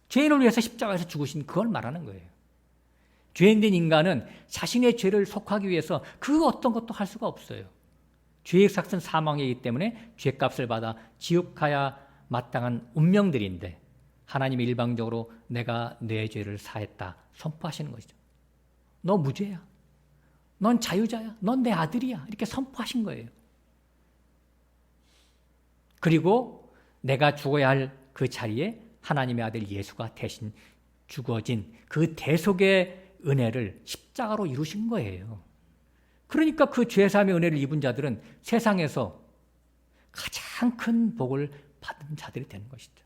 죄인을 위해서 십자가에서 죽으신 그걸 말하는 거예요. 죄인된 인간은 자신의 죄를 속하기 위해서 그 어떤 것도 할 수가 없어요. 죄의 삭은 사망이기 때문에 죄값을 받아 지옥 가야 마땅한 운명들인데 하나님이 일방적으로 내가 내 죄를 사했다 선포하시는 것이죠. 너 무죄야. 넌 자유자야. 넌 내 아들이야. 이렇게 선포하신 거예요. 그리고 내가 죽어야 할 그 자리에 하나님의 아들 예수가 대신 죽어진 그 대속의 은혜를 십자가로 이루신 거예요. 그러니까 그 죄사함의 은혜를 입은 자들은 세상에서 가장 큰 복을 받은 자들이 되는 것이죠.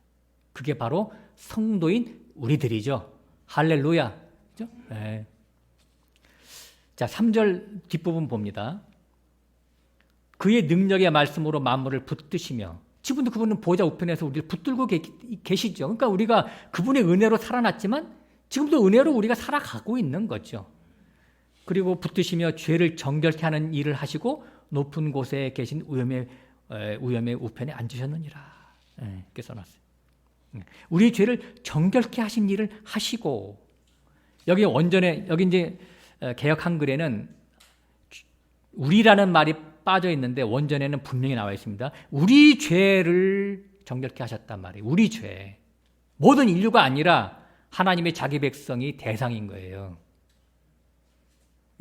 그게 바로 성도인 우리들이죠. 할렐루야. 그죠? 네. 자, 3절 뒷부분 봅니다. 그의 능력의 말씀으로 만물을 붙드시며, 지금도 그분은 보좌 우편에서 우리를 붙들고 계시죠. 그러니까 우리가 그분의 은혜로 살아났지만 지금도 은혜로 우리가 살아가고 있는 거죠. 그리고 붙드시며 죄를 정결케 하는 일을 하시고 높은 곳에 계신 우염의 우편에 앉으셨느니라. 이렇게 써놨어요. 우리 죄를 정결케 하신 일을 하시고, 여기 이제 개역 한글에는 우리라는 말이 빠져 있는데 원전에는 분명히 나와 있습니다. 우리 죄를 정결케 하셨단 말이에요. 우리 죄. 모든 인류가 아니라 하나님의 자기 백성이 대상인 거예요.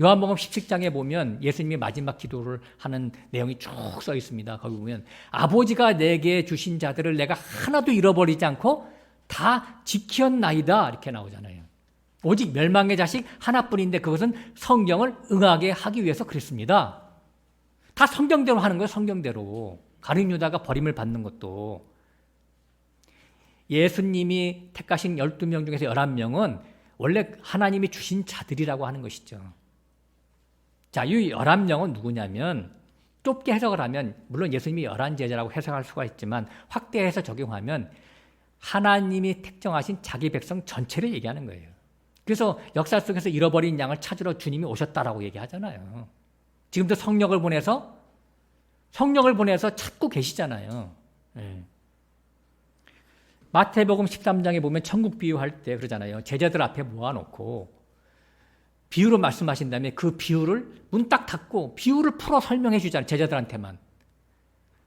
요한복음 17장에 보면 예수님이 마지막 기도를 하는 내용이 쭉 써 있습니다. 거기 보면 아버지가 내게 주신 자들을 내가 하나도 잃어버리지 않고 다 지켰나이다 이렇게 나오잖아요. 오직 멸망의 자식 하나뿐인데 그것은 성경을 응하게 하기 위해서 그랬습니다. 다 성경대로 하는 거예요. 성경대로. 가룟 유다가 버림을 받는 것도. 예수님이 택하신 12명 중에서 11명은 원래 하나님이 주신 자들이라고 하는 것이죠. 자, 이 11명은 누구냐면, 좁게 해석을 하면, 물론 예수님이 11제자라고 해석할 수가 있지만 확대해서 적용하면 하나님이 택정하신 자기 백성 전체를 얘기하는 거예요. 그래서 역사 속에서 잃어버린 양을 찾으러 주님이 오셨다라고 얘기하잖아요. 지금도 성령을 보내서 찾고 계시잖아요. 네. 마태복음 13장에 보면 천국 비유할 때 그러잖아요. 제자들 앞에 모아놓고 비유로 말씀하신 다음에 그 비유를 문 딱 닫고 비유를 풀어 설명해 주잖아요. 제자들한테만.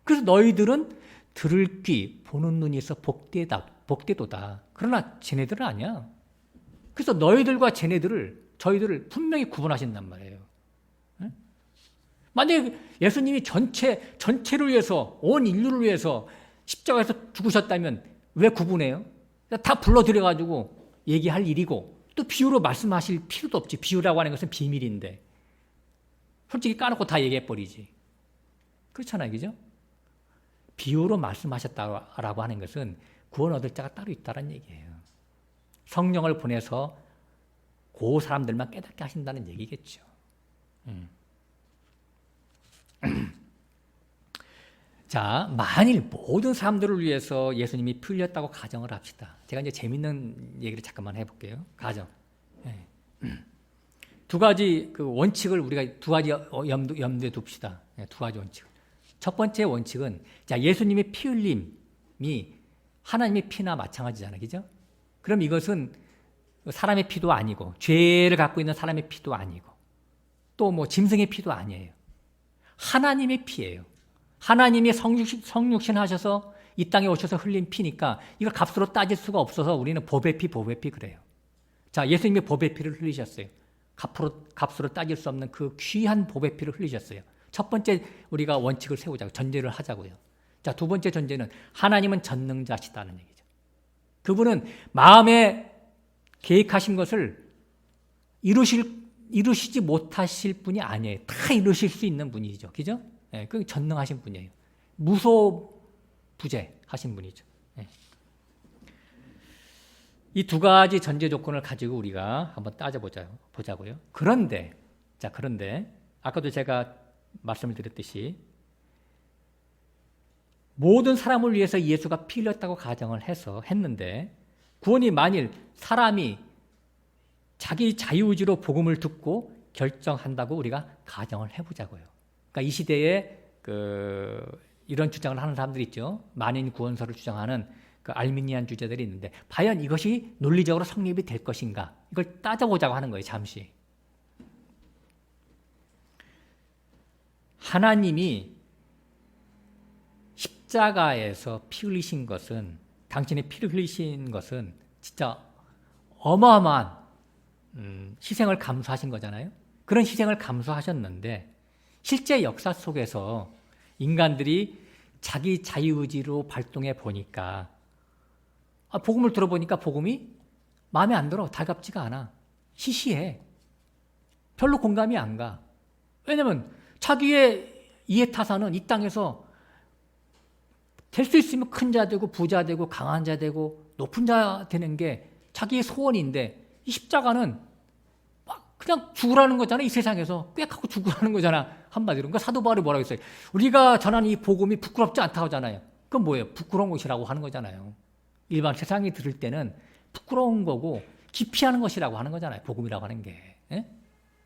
그래서 너희들은 들을 귀, 보는 눈이 있어 복되도다. 그러나 쟤네들은 아니야. 그래서 너희들과 저희들을 분명히 구분하신단 말이에요. 네? 만약에 예수님이 전체를 위해서, 온 인류를 위해서 십자가에서 죽으셨다면 왜 구분해요? 다 불러들여가지고 얘기할 일이고, 또 비유로 말씀하실 필요도 없지. 비유라고 하는 것은 비밀인데. 솔직히 까놓고 다 얘기해버리지. 그렇잖아요. 그죠? 비유로 말씀하셨다고 하는 것은 구원 얻을 자가 따로 있다는 얘기예요. 성령을 보내서 그 사람들만 깨닫게 하신다는 얘기겠죠. 자, 만일 모든 사람들을 위해서 예수님이 피 흘렸다고 가정을 합시다. 제가 이제 재밌는 얘기를 잠깐만 해볼게요. 가정. 두 가지 그 원칙을 우리가 두 가지 염두에 둡시다. 두 가지 원칙. 첫 번째 원칙은, 자, 예수님의 피 흘림이 하나님의 피나 마찬가지잖아요. 그죠? 그럼 이것은 사람의 피도 아니고, 죄를 갖고 있는 사람의 피도 아니고, 또 뭐 짐승의 피도 아니에요. 하나님의 피예요. 하나님이 성육신 하셔서 이 땅에 오셔서 흘린 피니까 이걸 값으로 따질 수가 없어서 우리는 법의 피 그래요. 자, 예수님이 법의 피를 흘리셨어요. 값으로 따질 수 없는 그 귀한 법의 피를 흘리셨어요. 첫 번째 우리가 원칙을 세우자고, 전제를 하자고요. 자, 두 번째 전제는 하나님은 전능자시다는 얘기죠. 그분은 마음에 계획하신 것을 이루시지 못하실 분이 아니에요. 다 이루실 수 있는 분이죠. 그죠? 예, 그 전능하신 분이에요. 무소부재하신 분이죠. 예. 이 두 가지 전제 조건을 가지고 우리가 한번 따져보자고요. 그런데 아까도 제가 말씀을 드렸듯이 모든 사람을 위해서 예수가 피 흘렸다고 가정을 했는데, 구원이 만일 사람이 자기 자유의지로 복음을 듣고 결정한다고 우리가 가정을 해보자고요. 그러니까 이 시대에 이런 주장을 하는 사람들이 있죠. 만인 구원설을 주장하는 그 알미니안 주자들이 있는데, 과연 이것이 논리적으로 성립이 될 것인가? 이걸 따져보자고 하는 거예요. 잠시. 하나님이 십자가에서 피 흘리신 것은, 당신의 피를 흘리신 것은 진짜 어마어마한 희생을 감수하신 거잖아요. 그런 희생을 감수하셨는데, 실제 역사 속에서 인간들이 자기 자유의지로 발동해 보니까, 복음을 들어보니까 복음이 마음에 안 들어. 달갑지가 않아. 시시해. 별로 공감이 안 가. 왜냐면 자기의 이해타산은 이 땅에서 될 수 있으면 큰 자 되고 부자 되고 강한 자 되고 높은 자 되는 게 자기의 소원인데, 이 십자가는 막 그냥 죽으라는 거잖아. 이 세상에서 꽥하고 죽으라는 거잖아. 한마디로. 그러니까 사도 바울이 뭐라고 했어요? 우리가 전하는 이 복음이 부끄럽지 않다고 하잖아요. 그건 뭐예요? 부끄러운 것이라고 하는 거잖아요. 일반 세상이 들을 때는 부끄러운 거고 기피하는 것이라고 하는 거잖아요. 복음이라고 하는 게. 예?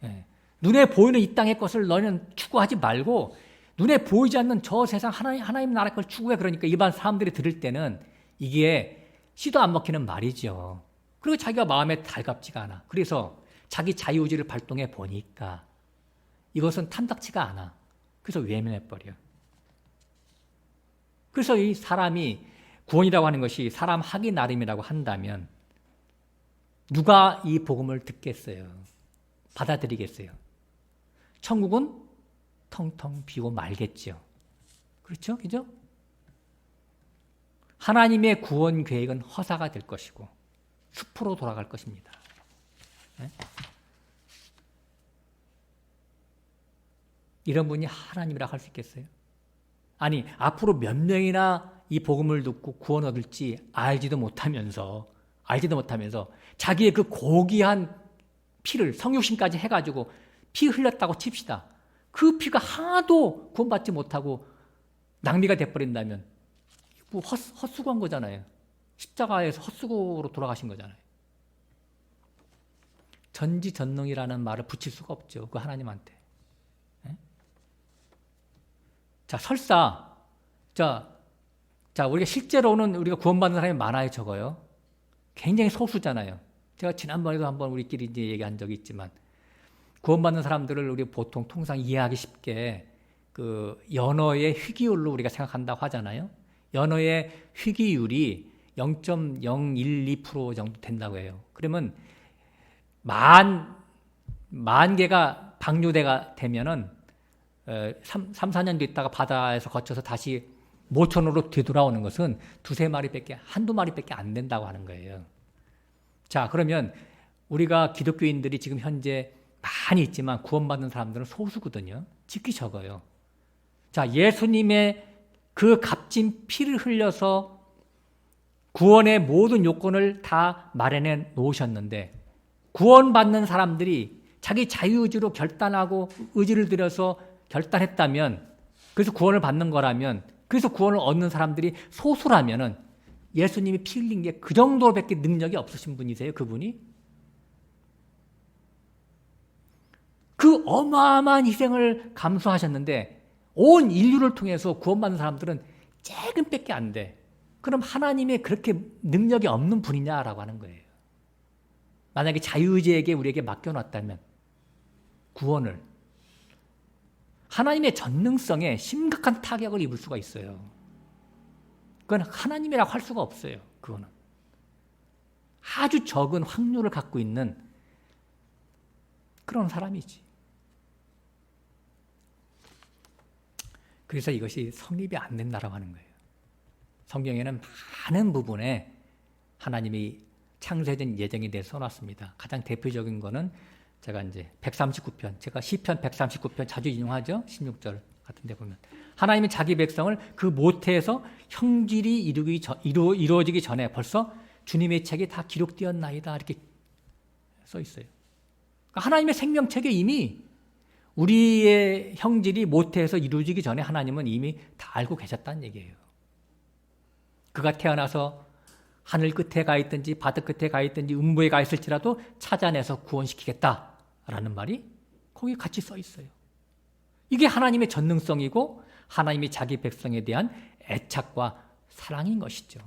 예. 눈에 보이는 이 땅의 것을 너는 추구하지 말고 눈에 보이지 않는 저 세상 하나님 나라 걸 추구해. 그러니까 일반 사람들이 들을 때는 이게 씨도 안 먹히는 말이죠. 그리고 자기가 마음에 달갑지가 않아. 그래서 자기 자유의지를 발동해 보니까 이것은 탐탁치가 않아. 그래서 외면해버려. 그래서 이 사람이 구원이라고 하는 것이 사람 하기 나름이라고 한다면 누가 이 복음을 듣겠어요? 받아들이겠어요? 천국은 텅텅 비고 말겠죠. 그렇죠? 그죠? 하나님의 구원 계획은 허사가 될 것이고 숲으로 돌아갈 것입니다. 네? 이런 분이 하나님이라고 할 수 있겠어요? 아니, 앞으로 몇 명이나 이 복음을 듣고 구원 얻을지 알지도 못하면서 자기의 그 고귀한 피를 성육신까지 해가지고 피 흘렸다고 칩시다. 그 피가 하나도 구원받지 못하고 낭비가 돼버린다면 뭐 헛수고한 거잖아요. 십자가에서 헛수고로 돌아가신 거잖아요. 전지전능이라는 말을 붙일 수가 없죠. 그 하나님한테. 네? 자, 설사 우리가 실제로는 우리가 구원받는 사람이 많아요, 적어요? 굉장히 소수잖아요. 제가 지난번에도 한번 우리끼리 이제 얘기한 적이 있지만, 구원받는 사람들을 우리 보통 통상 이해하기 쉽게 그 연어의 희귀율로 우리가 생각한다고 하잖아요. 연어의 희귀율이 0.012% 정도 된다고 해요. 그러면 만 개가 방류대가 되면은 3-4년 있다가 바다에서 거쳐서 다시 모천으로 되돌아오는 것은 한두 마리밖에 안 된다고 하는 거예요. 자, 그러면 우리가 기독교인들이 지금 현재 많이 있지만 구원받는 사람들은 소수거든요. 지극히 적어요. 자, 예수님의 그 값진 피를 흘려서 구원의 모든 요건을 다 마련해 놓으셨는데 구원받는 사람들이 자기 자유의지로 결단하고 의지를 들여서 결단했다면, 그래서 구원을 받는 거라면, 그래서 구원을 얻는 사람들이 소수라면은 예수님이 피 흘린 게 그 정도밖에 능력이 없으신 분이세요, 그분이? 그 어마어마한 희생을 감수하셨는데 온 인류를 통해서 구원받는 사람들은 조금밖에 안 돼. 그럼 하나님의 그렇게 능력이 없는 분이냐라고 하는 거예요. 만약에 자유의지에게 우리에게 맡겨놨다면 구원을, 하나님의 전능성에 심각한 타격을 입을 수가 있어요. 그건 하나님이라고 할 수가 없어요. 그거는 아주 적은 확률을 갖고 있는 그런 사람이지. 그래서 이것이 성립이 안 된다라고 하는 거예요. 성경에는 많은 부분에 하나님이 창세전 예정에 대해서 써놨습니다. 가장 대표적인 거는 제가 이제 139편, 제가 시편 139편 자주 인용하죠. 16절 같은 데 보면 하나님이 자기 백성을 그 모태에서 형질이 이루어지기 전에 벌써 주님의 책이 다 기록되었나이다 이렇게 써 있어요. 그러니까 하나님의 생명책에 이미 우리의 형질이 모태에서 이루어지기 전에 하나님은 이미 다 알고 계셨다는 얘기예요. 그가 태어나서 하늘 끝에 가 있든지 바다 끝에 가 있든지 음부에 가 있을지라도 찾아내서 구원시키겠다라는 말이 거기 같이 써 있어요. 이게 하나님의 전능성이고 하나님이 자기 백성에 대한 애착과 사랑인 것이죠.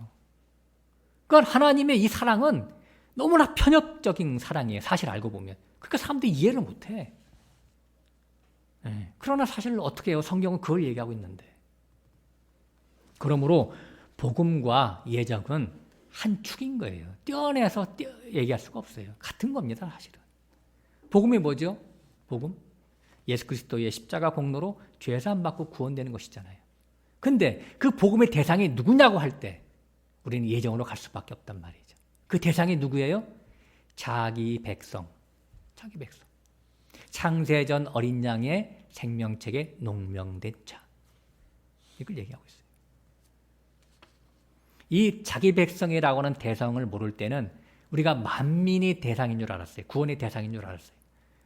그러니까 하나님의 이 사랑은 너무나 편협적인 사랑이에요. 사실 알고 보면. 그러니까 사람들이 이해를 못해. 그러나 사실 어떻게 해요? 성경은 그걸 얘기하고 있는데. 그러므로 복음과 예정은 한 축인 거예요. 떼어내서 얘기할 수가 없어요. 같은 겁니다, 사실은. 복음이 뭐죠? 복음? 예수 그리스도의 십자가 공로로 죄사함 받고 구원되는 것이잖아요. 근데 그 복음의 대상이 누구냐고 할 때 우리는 예정으로 갈 수밖에 없단 말이죠. 그 대상이 누구예요? 자기 백성. 자기 백성. 창세전 어린 양의 생명책에 농명된 자. 이걸 얘기하고 있어요. 이 자기 백성이라고 하는 대상을 모를 때는 우리가 만민이 대상인 줄 알았어요. 구원의 대상인 줄 알았어요.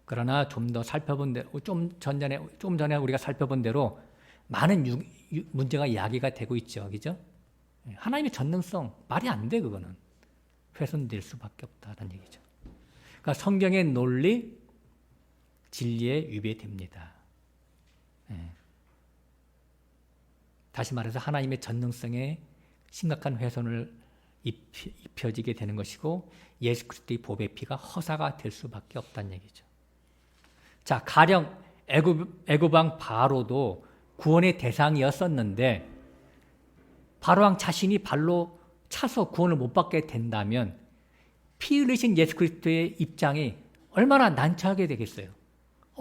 그러나 좀 더 살펴본 대로, 좀 전에 우리가 살펴본 대로 많은 문제가 이야기가 되고 있죠. 그죠? 하나님의 전능성, 말이 안 돼, 그거는. 훼손될 수밖에 없다는 얘기죠. 그러니까 성경의 논리, 진리에 위배됩니다. 다시 말해서 하나님의 전능성에 심각한 훼손을 입혀지게 되는 것이고 예수 그리스도의 보배 피가 허사가 될 수밖에 없다는 얘기죠. 자, 가령 애굽왕 바로도 구원의 대상이었었는데 바로왕 자신이 발로 차서 구원을 못 받게 된다면 피 흘리신 예수 그리스도의 입장이 얼마나 난처하게 되겠어요.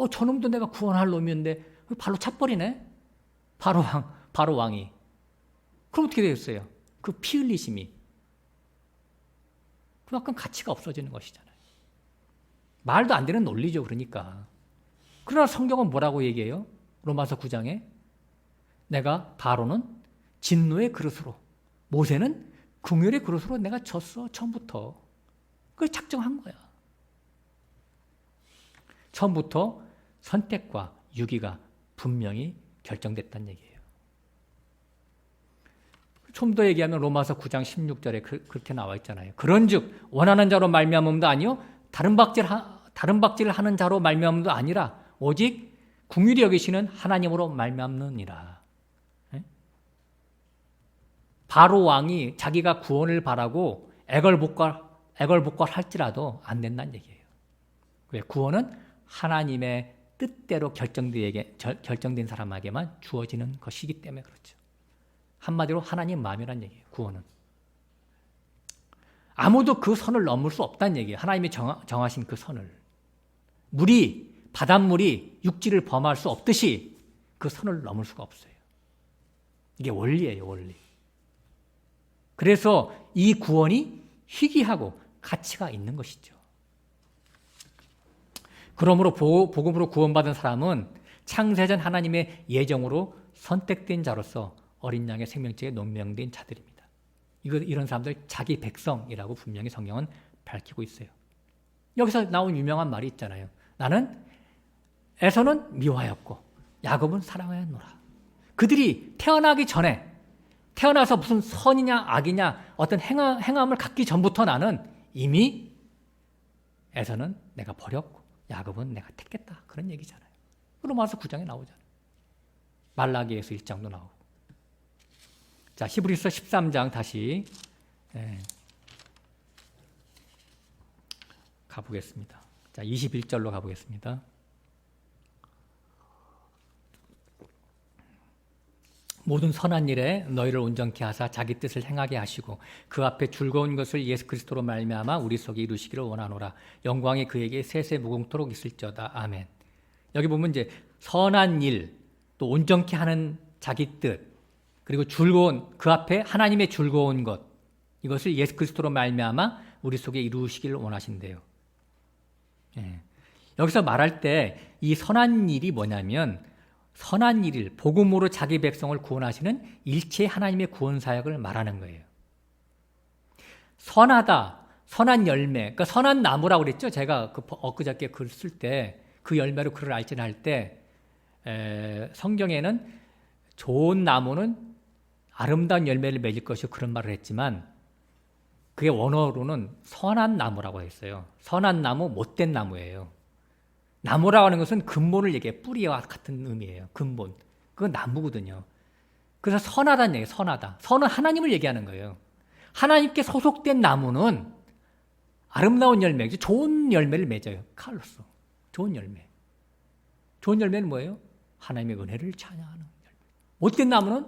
저놈도 내가 구원할 놈이었는데 발로 차버리네? 바로왕이. 그럼 어떻게 되겠어요? 그 피 흘리심이. 그만큼 가치가 없어지는 것이잖아요. 말도 안 되는 논리죠, 그러니까. 그러나 성경은 뭐라고 얘기해요? 로마서 9장에 내가 바로는 진노의 그릇으로, 모세는 긍휼의 그릇으로 내가 졌어, 처음부터. 그걸 작정한 거야. 처음부터 선택과 유기가 분명히 결정됐다는 얘기예요. 좀 더 얘기하면 로마서 9장 16절에 그렇게 나와 있잖아요. 그런즉 원하는 자로 말미암음도 아니요 다른 박질을 하는 자로 말미암음도 아니라 오직 긍휼히 여기시는 하나님으로 말미암느니라. 바로 왕이 자기가 구원을 바라고 애걸복걸할지라도 안 된다는 얘기예요. 왜? 구원은 하나님의 뜻대로 결정된 사람에게만 주어지는 것이기 때문에 그렇죠. 한마디로 하나님 마음이란 얘기예요. 구원은. 아무도 그 선을 넘을 수 없다는 얘기예요. 하나님이 정하신 그 선을. 바닷물이 육지를 범할 수 없듯이 그 선을 넘을 수가 없어요. 이게 원리예요, 원리. 그래서 이 구원이 희귀하고 가치가 있는 것이죠. 그러므로 복음으로 구원받은 사람은 창세전 하나님의 예정으로 선택된 자로서 어린 양의 생명책에 농명된 자들입니다. 이런 사람들 자기 백성이라고 분명히 성경은 밝히고 있어요. 여기서 나온 유명한 말이 있잖아요. 나는 에서는 미워하였고 야곱은 사랑하였노라. 그들이 태어나기 전에, 태어나서 무슨 선이냐 악이냐 어떤 행함을 갖기 전부터 나는 이미 에서는 내가 버렸고 야곱은 내가 택했다. 그런 얘기잖아요. 로마서 9장에 나오잖아요. 말라기에서 1장도 나오고. 자, 히브리서 13장 다시 가보겠습니다. 자, 21절로 가보겠습니다. 모든 선한 일에 너희를 온전케 하사 자기 뜻을 행하게 하시고 그 앞에 즐거운 것을 예수 그리스도로 말미암아 우리 속에 이루시기를 원하노라. 영광이 그에게 세세 무궁토록 있을지어다. 아멘. 여기 보면 이제 선한 일, 또 온전케 하는 자기 뜻, 그리고 즐거운, 그 앞에 하나님의 즐거운 것, 이것을 예수 그리스도로 말미암아 우리 속에 이루시기를 원하신대요. 여기서 말할 때 이 선한 일이 뭐냐면 선한 일을 복음으로 자기 백성을 구원하시는 일체의 하나님의 구원 사역을 말하는 거예요. 선하다, 선한 열매, 그러니까 선한 나무라고 그랬죠. 제가 엊그저께 글 쓸 때 그 열매로 그를 알지나 할 때 성경에는 좋은 나무는 아름다운 열매를 맺을 것이고 그런 말을 했지만 그게 원어로는 선한 나무라고 했어요. 선한 나무, 못된 나무예요. 나무라고 하는 것은 근본을 얘기해요. 뿌리와 같은 의미예요. 근본. 그건 나무거든요. 그래서 선하다는 얘기예요. 선하다. 선은 하나님을 얘기하는 거예요. 하나님께 소속된 나무는 아름다운 열매, 좋은 열매를 맺어요. 칼로서. 좋은 열매. 좋은 열매는 뭐예요? 하나님의 은혜를 찬양하는 열매. 못된 나무는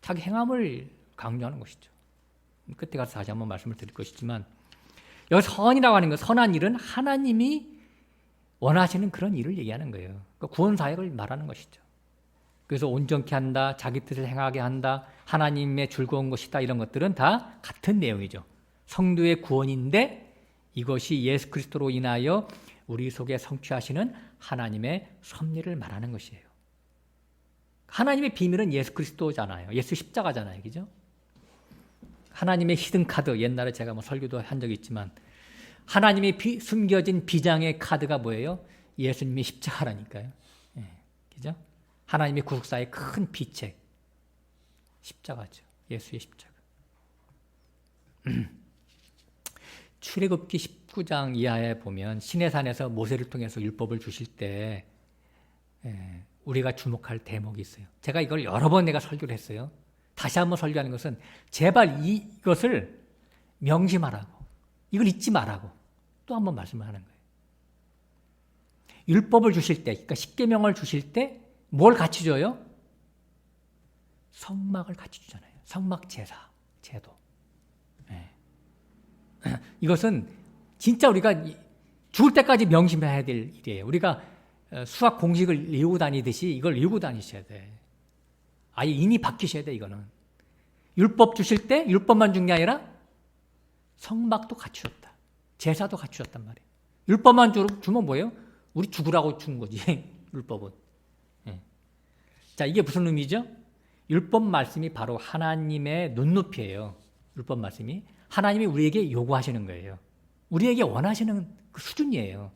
자기 행함을 강조하는 것이죠. 끝에 가서 다시 한번 말씀을 드릴 것이지만 여기 선이라고 하는 것, 선한 일은 하나님이 원하시는 그런 일을 얘기하는 거예요. 그러니까 구원 사역을 말하는 것이죠. 그래서 온전케 한다, 자기 뜻을 행하게 한다, 하나님의 즐거운 것이다, 이런 것들은 다 같은 내용이죠. 성도의 구원인데 이것이 예수 그리스도로 인하여 우리 속에 성취하시는 하나님의 섭리를 말하는 것이에요. 하나님의 비밀은 예수 그리스도잖아요. 예수 십자가잖아요. 그죠? 하나님의 히든 카드, 옛날에 제가 설교도 한 적이 있지만 하나님의 숨겨진 비장의 카드가 뭐예요? 예수님의 십자가라니까요. 그죠? 하나님의 구속사의 큰 비책, 십자가죠. 예수의 십자가. 출애굽기 19장 이하에 보면 시내산에서 모세를 통해서 율법을 주실 때 우리가 주목할 대목이 있어요. 제가 이걸 여러 번 내가 설교를 했어요. 다시 한번 설교하는 것은 제발 이것을 명심하라고, 이걸 잊지 말라고 또 한번 말씀을 하는 거예요. 율법을 주실 때, 그러니까 십계명을 주실 때 뭘 같이 줘요? 성막을 같이 주잖아요. 성막 제사, 제도. 이것은 진짜 우리가 죽을 때까지 명심해야 될 일이에요. 우리가 수학 공식을 외우고 다니듯이 이걸 외우고 다니셔야 돼. 아예 인이 바뀌셔야 돼. 이거는 율법 주실 때 율법만 준 게 아니라 성막도 갖추었다. 제사도 갖추었단 말이에요. 율법만 주면 뭐예요? 우리 죽으라고 준 거지. 율법은. 자, 이게 무슨 의미죠? 율법 말씀이 바로 하나님의 눈높이에요. 율법 말씀이 하나님이 우리에게 요구하시는 거예요. 우리에게 원하시는 그 수준이에요.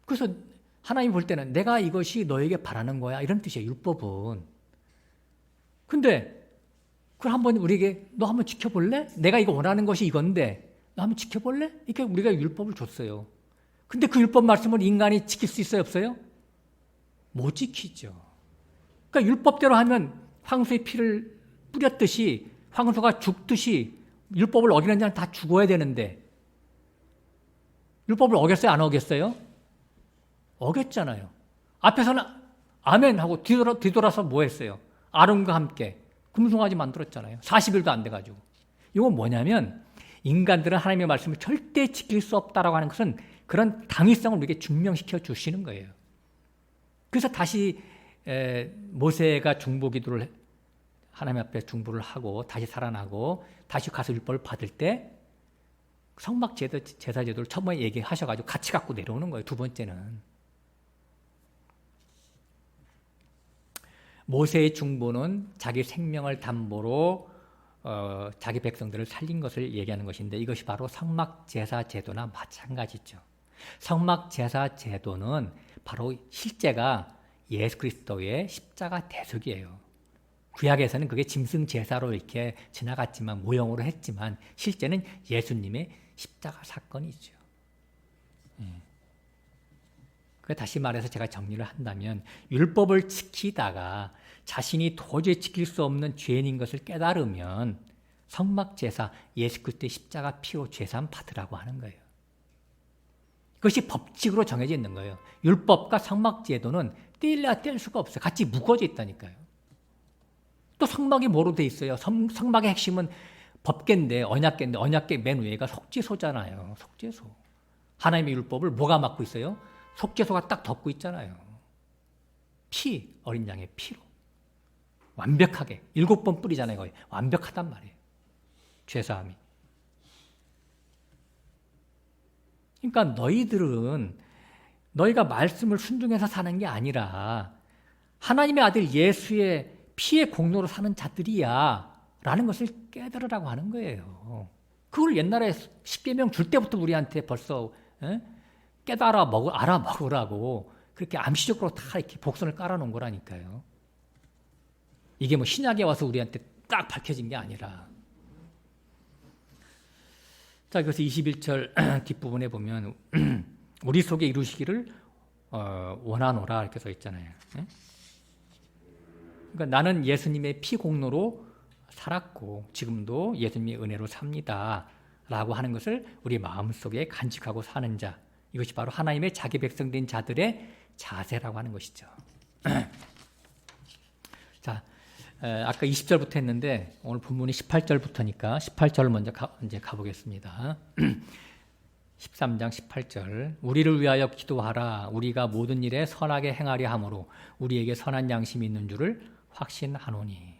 그래서 하나님 볼 때는 내가 이것이 너에게 바라는 거야, 이런 뜻이에요. 율법은. 근데 그걸 한번 우리에게 너 한번 지켜볼래? 내가 이거 원하는 것이 이건데 너 한번 지켜볼래? 이렇게 우리가 율법을 줬어요. 근데 그 율법 말씀을 인간이 지킬 수 있어요, 없어요? 못 지키죠. 그러니까 율법대로 하면 황소의 피를 뿌렸듯이 황소가 죽듯이 율법을 어기는 자는 다 죽어야 되는데 율법을 어겼어요? 안 어겼어요? 어겼잖아요. 앞에서는 아멘 하고 뒤돌아서 뭐 했어요? 아론과 함께 금송아지 만들었잖아요. 40일도 안 돼가지고. 이건 뭐냐면 인간들은 하나님의 말씀을 절대 지킬 수 없다라고 하는 것은 그런 당위성을 우리에게 증명시켜 주시는 거예요. 그래서 다시 모세가 중보기도를 하나님 앞에 중보를 하고 다시 살아나고 다시 가서 율법을 받을 때 성막 제사 제도를 처음에 얘기하셔가지고 같이 갖고 내려오는 거예요. 두 번째는 모세의 중보는 자기 생명을 담보로 자기 백성들을 살린 것을 얘기하는 것인데 이것이 바로 성막제사 제도나 마찬가지죠. 성막제사 제도는 바로 실제가 예수 그리스도의 십자가 대속이에요. 구약에서는 그게 짐승 제사로 이렇게 지나갔지만 모형으로 했지만 실제는 예수님의 십자가 사건이죠. 다시 말해서 제가 정리를 한다면 율법을 지키다가 자신이 도저히 지킬 수 없는 죄인인 것을 깨달으면 성막제사 예수 그리스도의 십자가 피로 죄사함 받으라고 하는 거예요. 그것이 법칙으로 정해져 있는 거예요. 율법과 성막제도는 떼려야 뗄 수가 없어요. 같이 묶어져 있다니까요. 또 성막이 뭐로 돼 있어요? 성막의 핵심은 법계인데 언약계인데 언약계 맨 위에가 속죄소잖아요. 속죄소. 하나님의 율법을 뭐가 맡고 있어요? 속죄소가 딱 덮고 있잖아요. 피, 어린 양의 피로. 완벽하게 7번 뿌리잖아요. 거의. 완벽하단 말이에요. 죄사함이. 그러니까 너희들은 너희가 말씀을 순종해서 사는 게 아니라 하나님의 아들 예수의 피의 공로로 사는 자들이야 라는 것을 깨달으라고 하는 거예요. 그걸 옛날에 십계명 줄 때부터 우리한테 벌써 알아먹으라고 그렇게 암시적으로 다 이렇게 복선을 깔아놓은 거라니까요. 이게 뭐 신약에 와서 우리한테 딱 밝혀진 게 아니라. 자, 그래서 21절 뒷부분에 보면 우리 속에 이루시기를 원하노라 이렇게 써 있잖아요. 그러니까 나는 예수님의 피 공로로 살았고 지금도 예수님의 은혜로 삽니다 라고 하는 것을 우리 마음속에 간직하고 사는 자, 이것이 바로 하나님의 자기 백성된 자들의 자세라고 하는 것이죠. 자, 아까 20절부터 했는데 오늘 본문이 18절부터니까 18절을 먼저 이제 가보겠습니다. 13장 18절 우리를 위하여 기도하라. 우리가 모든 일에 선하게 행하려 함으로 우리에게 선한 양심이 있는 줄을 확신하노니.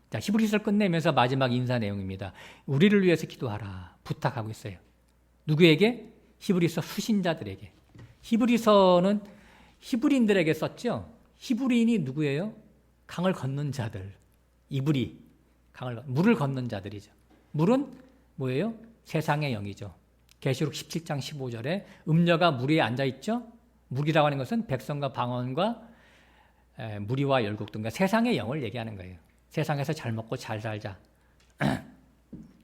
자, 히브리서를 끝내면서 마지막 인사 내용입니다. 우리를 위해서 기도하라 부탁하고 있어요. 누구에게? 히브리서 수신자들에게. 히브리서는 히브리인들에게 썼죠. 히브리인이 누구예요? 강을 건넌 자들. 이브리, 물을 건넌 자들이죠. 물은 뭐예요? 세상의 영이죠. 계시록 17장 15절에 음녀가 물 위에 앉아있죠. 물이라고 하는 것은 백성과 방언과 무리와 열국 등과 세상의 영을 얘기하는 거예요. 세상에서 잘 먹고 잘 살자.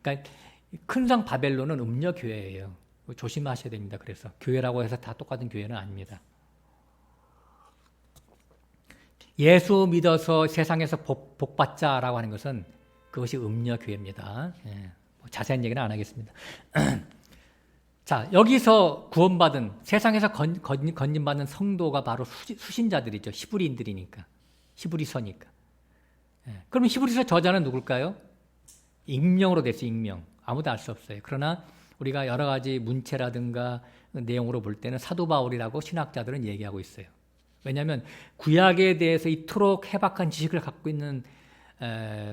그러니까 큰 성 바벨론은 음녀 교회예요. 조심하셔야 됩니다. 그래서 교회라고 해서 다 똑같은 교회는 아닙니다. 예수 믿어서 세상에서 복받자라고 하는 것은 그것이 음녀 교회입니다. 자세한 얘기는 안 하겠습니다. 자, 여기서 구원받은 세상에서 건진받는 성도가 바로 수신자들이죠. 히브리인들이니까. 히브리서니까. 그럼 히브리서 저자는 누굴까요? 익명으로 됐어요. 익명. 아무도 알 수 없어요. 그러나 우리가 여러 가지 문체라든가 내용으로 볼 때는 사도 바울이라고 신학자들은 얘기하고 있어요. 왜냐하면 구약에 대해서 이토록 해박한 지식을 갖고 있는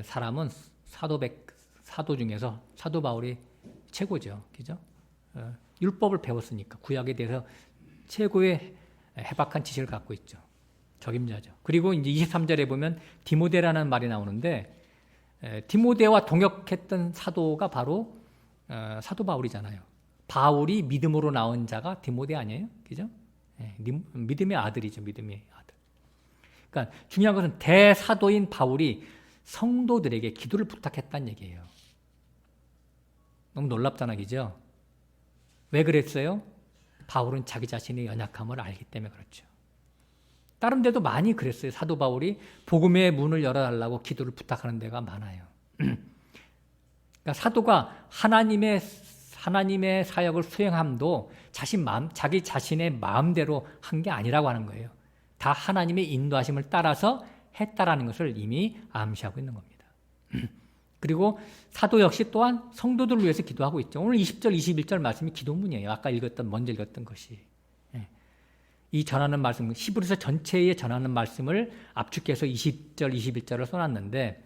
사람은 사도 중에서 사도 바울이 최고죠. 그죠? 율법을 배웠으니까 구약에 대해서 최고의 해박한 지식을 갖고 있죠. 적임자죠. 그리고 이제 23절에 보면 디모데라는 말이 나오는데 디모데와 동역했던 사도가 바로 사도 바울이잖아요. 바울이 믿음으로 나온 자가 디모데 아니에요? 그죠? 믿음의 아들이죠. 믿음의 아들. 그러니까 중요한 것은 대사도인 바울이 성도들에게 기도를 부탁했다는 얘기예요. 너무 놀랍잖아, 그죠? 왜 그랬어요? 바울은 자기 자신의 연약함을 알기 때문에 그렇죠. 다른 데도 많이 그랬어요. 사도 바울이 복음의 문을 열어달라고 기도를 부탁하는 데가 많아요. 그러니까 사도가 하나님의 사역을 수행함도 자기 자신의 마음대로 한 게 아니라고 하는 거예요. 다 하나님의 인도하심을 따라서 했다라는 것을 이미 암시하고 있는 겁니다. 그리고 사도 역시 또한 성도들을 위해서 기도하고 있죠. 오늘 20절, 21절 말씀이 기도문이에요. 아까 먼저 읽었던 것이. 이 전하는 말씀, 히브리서 전체에 전하는 말씀을 압축해서 20절, 21절을 써놨는데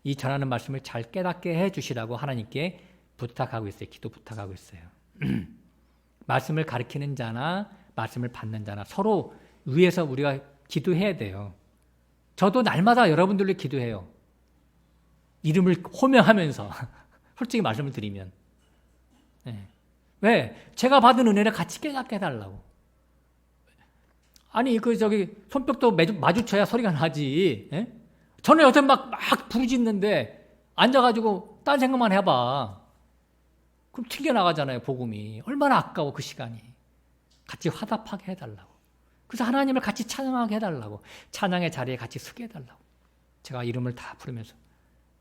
이 전하는 말씀을 잘 깨닫게 해주시라고 하나님께 부탁하고 있어요. 기도 부탁하고 있어요. 말씀을 가르치는 자나 말씀을 받는 자나 서로 위해서 우리가 기도해야 돼요. 저도 날마다 여러분들을 기도해요. 이름을 호명하면서 솔직히 말씀을 드리면. 네. 왜? 제가 받은 은혜를 같이 깨닫게 해달라고. 아니 손뼉도 마주쳐야 소리가 나지. 예? 저는 여태 막 부르짖는데 앉아가지고 딴 생각만 해봐. 그럼 튕겨나가잖아요, 복음이. 얼마나 아까워, 그 시간이. 같이 화답하게 해달라고. 그래서 하나님을 같이 찬양하게 해달라고. 찬양의 자리에 같이 서게 해달라고. 제가 이름을 다 부르면서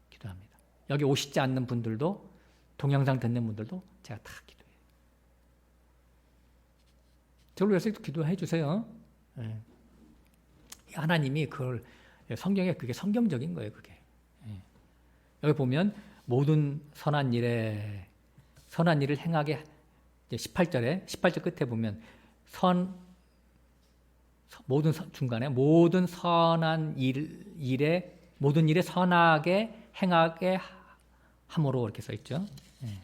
기도합니다. 여기 오시지 않는 분들도, 동영상 듣는 분들도 제가 다 기도해요. 저를 위해서 기도해 주세요. 예. 하나님이 그걸, 성경에 그게 성경적인 거예요, 그게. 예. 여기 보면 모든 선한 일을 행하게, 18절 끝에 보면 중간에 모든 선한 모든 일에 선하게 행하게 함으로 이렇게 써 있죠. 예.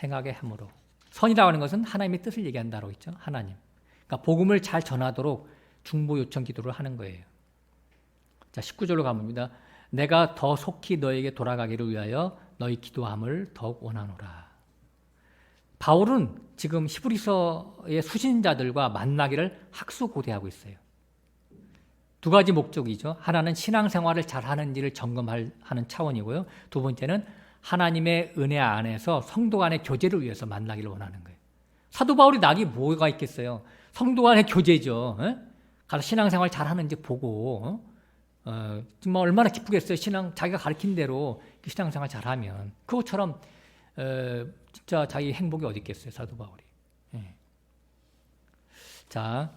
행하게 함으로. 선이라고 하는 것은 하나님의 뜻을 얘기한다고 있죠. 하나님. 그러니까 복음을 잘 전하도록 중보 요청 기도를 하는 거예요. 자, 19절로 가봅니다. 내가 더 속히 너에게 돌아가기를 위하여 너희 기도함을 더욱 원하노라. 바울은 지금 히브리서의 수신자들과 만나기를 학수고대하고 있어요. 두 가지 목적이죠. 하나는 신앙생활을 잘하는지를 점검하는 차원이고요. 두 번째는 하나님의 은혜 안에서 성도 간의 교제를 위해서 만나기를 원하는 거예요. 사도 바울이 낙이 뭐가 있겠어요? 성도 간의 교제죠. 가서 신앙생활 잘하는지 보고 정말 얼마나 기쁘겠어요. 자기가 가르친 대로 신앙생활 잘하면. 그것처럼 진짜 자기 행복이 어디 있겠어요, 사도 바울이. 예. 자,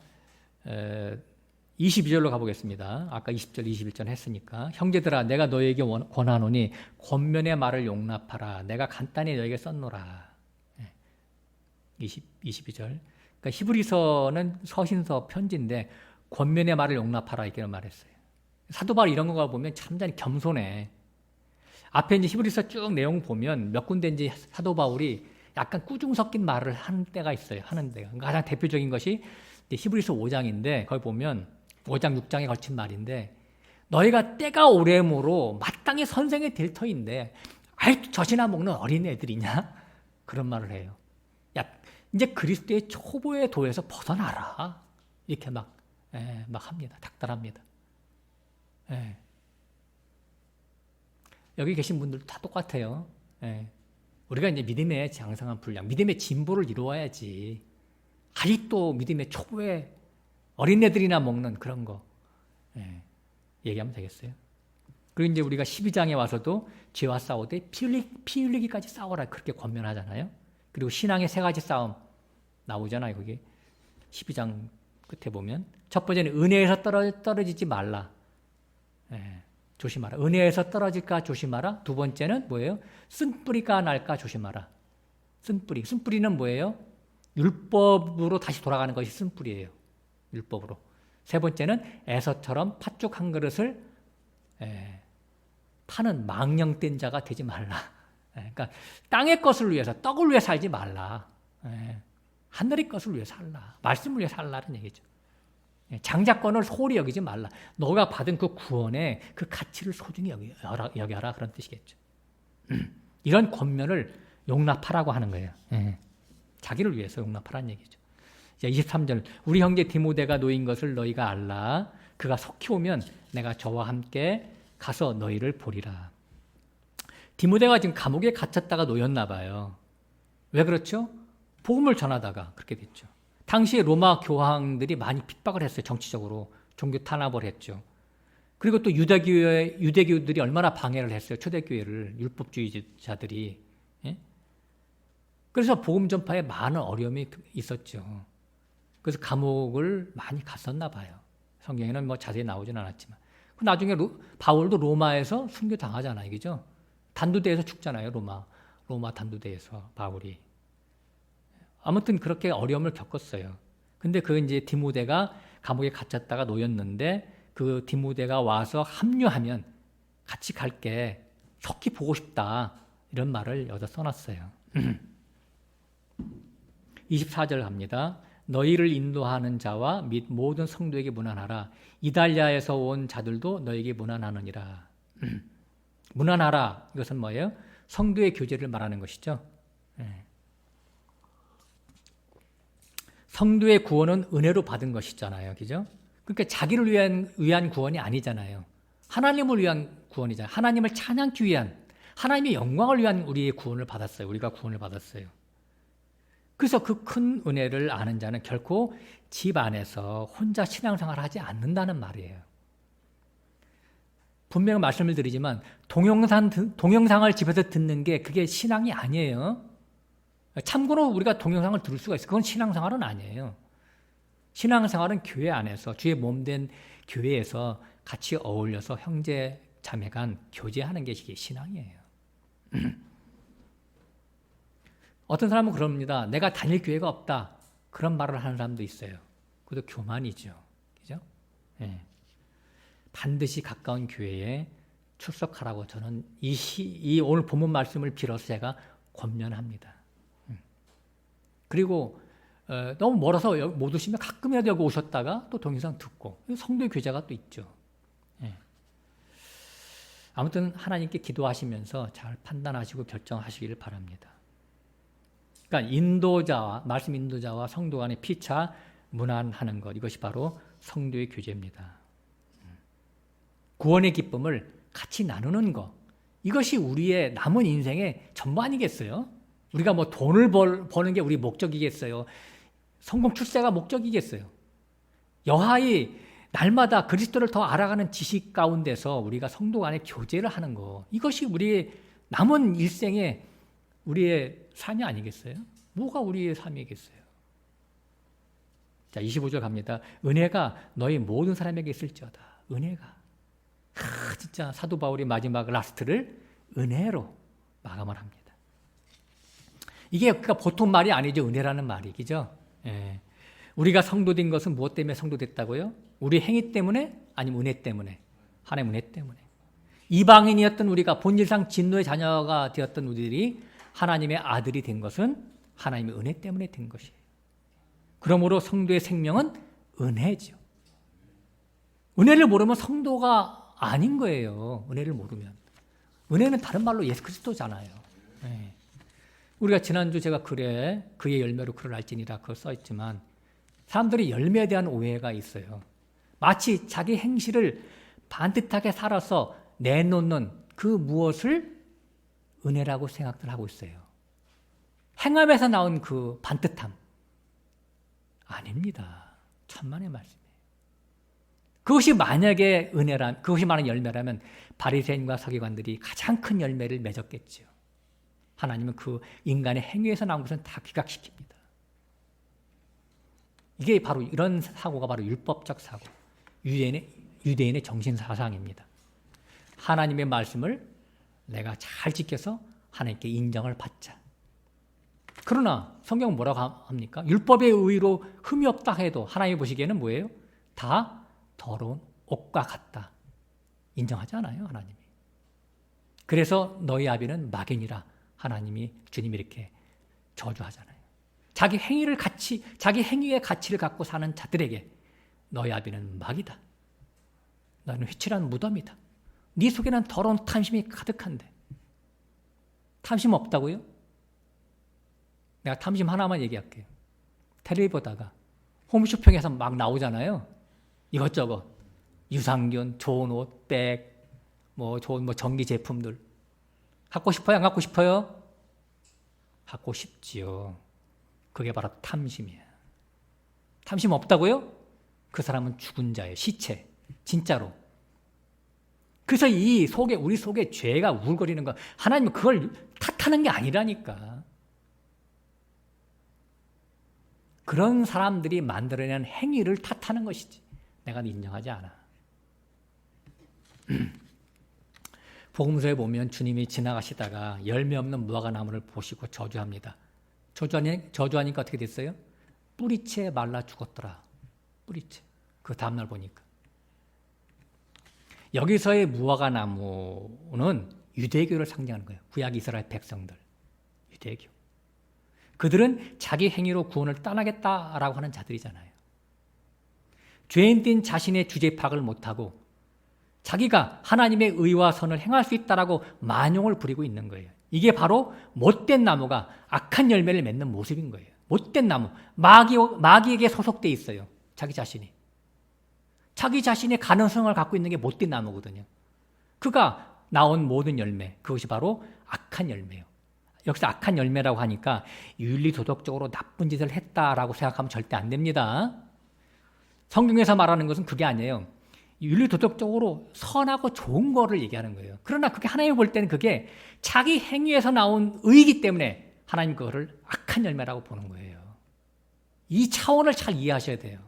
22절로 가보겠습니다. 아까 20절, 21절 했으니까. 형제들아, 내가 너에게 권하노니 권면의 말을 용납하라. 내가 간단히 너에게 썼노라. 22절. 그러니까 히브리서는 서신서 편지인데 권면의 말을 용납하라 이렇게 말했어요. 사도 바울 이런 거 보면 참 겸손해. 앞에 이제 히브리서 쭉 내용 보면 몇 군데인지 사도 바울이 약간 꾸중 섞인 말을 하는 때가 있어요. 가장 대표적인 것이 히브리서 5장인데 거기 보면 5장, 6장에 걸친 말인데 너희가 때가 오래므로 마땅히 선생이 될 터인데 아이 젖이나 먹는 어린애들이냐? 그런 말을 해요. 야, 이제 그리스도의 초보의 도에서 벗어나라. 이렇게 막 합니다. 닥달합니다. 예. 여기 계신 분들도 다 똑같아요. 예. 우리가 이제 믿음의 장성한 분량, 믿음의 진보를 이루어야지. 아직도 믿음의 초보의 어린애들이나 먹는 그런 거 얘기하면 되겠어요. 그리고 이제 우리가 12장에 와서도 죄와 싸우되 피 흘리기까지 싸워라 그렇게 권면하잖아요. 그리고 신앙의 세 가지 싸움 나오잖아요. 거기 12장 끝에 보면 첫 번째는 은혜에서 떨어지지 말라. 조심하라. 은혜에서 떨어질까 조심하라. 두 번째는 뭐예요? 쓴뿌리가 날까 조심하라. 쓴뿌리는 뭐예요? 율법으로 다시 돌아가는 것이 쓴뿌리예요. 율법으로. 세 번째는 에서처럼 팥죽 한 그릇을 파는 망령된 자가 되지 말라. 그러니까 땅의 것을 위해서 떡을 위해 살지 말라. 하늘의 것을 위해 살라. 말씀을 위해 살라는 얘기죠. 장자권을 소홀히 여기지 말라. 너가 받은 그 구원의 그 가치를 소중히 여겨라 그런 뜻이겠죠. 이런 권면을 용납하라고 하는 거예요. 자기를 위해서 용납하라는 얘기죠. 23절 우리 형제 디모데가 놓인 것을 너희가 알라. 그가 속히 오면 내가 저와 함께 가서 너희를 보리라. 디모데가 지금 감옥에 갇혔다가 놓였나 봐요. 왜 그렇죠? 복음을 전하다가 그렇게 됐죠. 당시에 로마 교황들이 많이 핍박을 했어요. 정치적으로. 종교 탄압을 했죠. 그리고 또 유대교들이 얼마나 방해를 했어요. 초대교회를. 율법주의자들이. 그래서 복음 전파에 많은 어려움이 있었죠. 그래서 감옥을 많이 갔었나 봐요. 성경에는 뭐 자세히 나오진 않았지만. 나중에 바울도 로마에서 순교당하잖아요. 그죠? 단두대에서 죽잖아요. 로마 단두대에서 바울이. 아무튼 그렇게 어려움을 겪었어요. 근데 그 이제 디모데가 감옥에 갇혔다가 놓였는데 그 디모데가 와서 합류하면 같이 갈게. 속히 보고 싶다. 이런 말을 여기다 써놨어요. 24절 갑니다. 너희를 인도하는 자와 및 모든 성도에게 문안하라. 이달리아에서 온 자들도 너에게 문안하느니라. 문안하라. 이것은 뭐예요? 성도의 교제를 말하는 것이죠. 성도의 구원은 은혜로 받은 것이잖아요. 그죠? 그러니까 자기를 위한 구원이 아니잖아요. 하나님을 위한 구원이잖아요. 하나님을 찬양하기 위한, 하나님의 영광을 위한 우리의 구원을 받았어요. 우리가 구원을 받았어요. 그래서 그 큰 은혜를 아는 자는 결코 집 안에서 혼자 신앙생활을 하지 않는다는 말이에요. 분명히 말씀을 드리지만 동영상을 집에서 듣는 게 그게 신앙이 아니에요. 참고로 우리가 동영상을 들을 수가 있어요. 그건 신앙생활은 아니에요. 신앙생활은 교회 안에서 주의 몸된 교회에서 같이 어울려서 형제 자매 간 교제하는 게 이게 신앙이에요. 어떤 사람은 그럽니다. 내가 다닐 교회가 없다. 그런 말을 하는 사람도 있어요. 그것도 교만이죠. 그죠? 네. 반드시 가까운 교회에 출석하라고 저는 이 오늘 본문 말씀을 빌어서 제가 권면합니다. 그리고 너무 멀어서 못 오시면 가끔이라도 여기 오셨다가 또 동영상 듣고 성도의 교제가 또 있죠. 네. 아무튼 하나님께 기도하시면서 잘 판단하시고 결정하시기를 바랍니다. 그러니까 말씀 인도자와 성도 간의 피차 문안하는 것, 이것이 바로 성도의 교제입니다. 구원의 기쁨을 같이 나누는 것, 이것이 우리의 남은 인생의 전부 아니겠어요? 우리가 뭐 돈을 버는 게 우리 목적이겠어요? 성공 출세가 목적이겠어요? 여하이 날마다 그리스도를 더 알아가는 지식 가운데서 우리가 성도 간의 교제를 하는 것, 이것이 우리의 남은 일생의 우리의 삶이 아니겠어요? 뭐가 우리의 삶이겠어요? 자, 25절 갑니다. 은혜가 너희 모든 사람에게 있을지어다. 은혜가. 진짜 사도 바울이 마지막 라스트를 은혜로 마감을 합니다. 이게 그러니까 보통 말이 아니죠. 은혜라는 말이. 그죠? 예. 우리가 성도된 것은 무엇 때문에 성도됐다고요? 우리 행위 때문에? 아니면 은혜 때문에? 하나님의 은혜 때문에. 이방인이었던 우리가 본질상 진노의 자녀가 되었던 우리들이 하나님의 아들이 된 것은 하나님의 은혜 때문에 된 것이에요. 그러므로 성도의 생명은 은혜죠. 은혜를 모르면 성도가 아닌 거예요. 은혜를 모르면. 은혜는 다른 말로 예수 그리스도잖아요. 네. 우리가 지난주 제가 그의 열매로 그를 알지니라 그거 써있지만 사람들이 열매에 대한 오해가 있어요. 마치 자기 행실을 반듯하게 살아서 내놓는 그 무엇을 은혜라고 생각들 하고 있어요. 행함에서 나온 그 반듯함. 아닙니다. 천만의 말씀이에요. 그것이 만약에 그것이 말하는 열매라면 바리새인과 서기관들이 가장 큰 열매를 맺었겠죠. 하나님은 그 인간의 행위에서 나온 것은 다 기각시킵니다. 이게 바로 이런 사고가 바로 율법적 사고, 유대인의 정신사상입니다. 하나님의 말씀을 내가 잘 지켜서 하나님께 인정을 받자. 그러나 성경은 뭐라고 합니까? 율법의 의로 흠이 없다 해도 하나님이 보시기에는 뭐예요? 다 더러운 옷과 같다. 인정하지 않아요, 하나님이. 그래서 너희 아비는 막인이라 주님이 이렇게 저주하잖아요. 자기 행위의 가치를 갖고 사는 자들에게 너희 아비는 막이다. 너희는 휘칠한 무덤이다. 네 속에는 더러운 탐심이 가득한데. 탐심 없다고요? 내가 탐심 하나만 얘기할게요. 텔레비 보다가 홈쇼핑에서 막 나오잖아요. 이것저것. 유산균, 좋은 옷, 백, 좋은 전기 제품들. 갖고 싶어요? 안 갖고 싶어요? 갖고 싶지요. 그게 바로 탐심이에요. 탐심 없다고요? 그 사람은 죽은 자예요. 시체. 진짜로. 그래서 우리 속에 죄가 우글거리는 거, 하나님은 그걸 탓하는 게 아니라니까. 그런 사람들이 만들어낸 행위를 탓하는 것이지. 내가 인정하지 않아. 복음서에 보면 주님이 지나가시다가 열매 없는 무화과나무를 보시고 저주합니다. 저주하니까 어떻게 됐어요? 뿌리채 말라 죽었더라. 뿌리채. 그 다음날 보니까. 여기서의 무화과나무는 유대교를 상징하는 거예요. 구약 이스라엘 백성들. 유대교. 그들은 자기 행위로 구원을 떠나겠다라고 하는 자들이잖아요. 죄인된 자신의 주제 파악을 못하고 자기가 하나님의 의와 선을 행할 수 있다라고 만용을 부리고 있는 거예요. 이게 바로 못된 나무가 악한 열매를 맺는 모습인 거예요. 못된 나무, 마귀에게 소속돼 있어요. 자기 자신이. 자기 자신의 가능성을 갖고 있는 게 못된 나무거든요. 그가 나온 모든 열매, 그것이 바로 악한 열매예요. 여기서 악한 열매라고 하니까 윤리도덕적으로 나쁜 짓을 했다라고 생각하면 절대 안 됩니다. 성경에서 말하는 것은 그게 아니에요. 윤리도덕적으로 선하고 좋은 거를 얘기하는 거예요. 그러나 그게 하나님 볼 때는 그게 자기 행위에서 나온 의이기 때문에 하나님 그거를 악한 열매라고 보는 거예요. 이 차원을 잘 이해하셔야 돼요.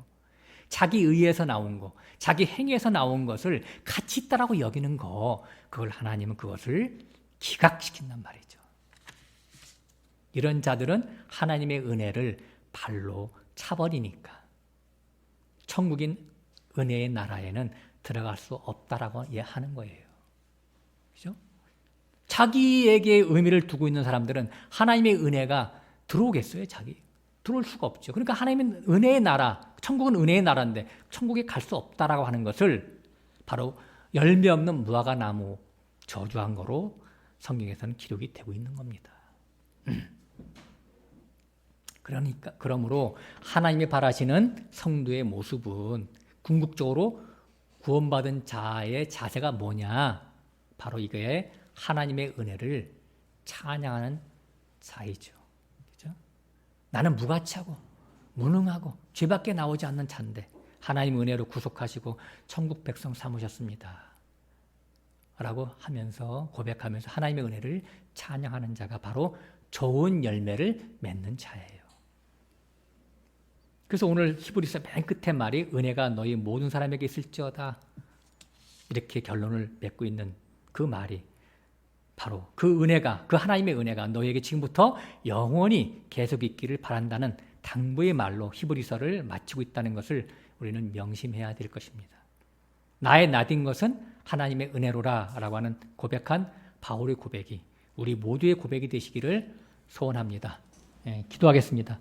자기 의에서 나온 거, 자기 행위에서 나온 것을 가치 있다라고 여기는 거, 그걸 하나님은 그것을 기각시킨단 말이죠. 이런 자들은 하나님의 은혜를 발로 차버리니까 천국인 은혜의 나라에는 들어갈 수 없다라고 하는 거예요. 그죠? 자기에게 의미를 두고 있는 사람들은 하나님의 은혜가 들어오겠어요, 들어올 수가 없죠. 그러니까 하나님은 은혜의 나라, 천국은 은혜의 나라인데 천국에 갈 수 없다라고 하는 것을 바로 열매 없는 무화과 나무 저주한 거로 성경에서는 기록이 되고 있는 겁니다. 그러므로 하나님이 바라시는 성도의 모습은 궁극적으로 구원받은 자의 자세가 뭐냐? 바로 이거에 하나님의 은혜를 찬양하는 자이죠. 그죠? 나는 무가치하고 무능하고 죄밖에 나오지 않는 자인데 하나님 은혜로 구속하시고 천국 백성 삼으셨습니다. 라고 하면서 고백하면서 하나님의 은혜를 찬양하는 자가 바로 좋은 열매를 맺는 자예요. 그래서 오늘 히브리서 맨 끝에 말이 은혜가 너희 모든 사람에게 있을지어다 이렇게 결론을 맺고 있는 그 말이 바로 그 은혜가, 그 하나님의 은혜가 너희에게 지금부터 영원히 계속 있기를 바란다는 당부의 말로 히브리서를 마치고 있다는 것을 우리는 명심해야 될 것입니다. 나의 나된 것은 하나님의 은혜로라 라고 하는 고백한 바울의 고백이 우리 모두의 고백이 되시기를 소원합니다. 기도하겠습니다.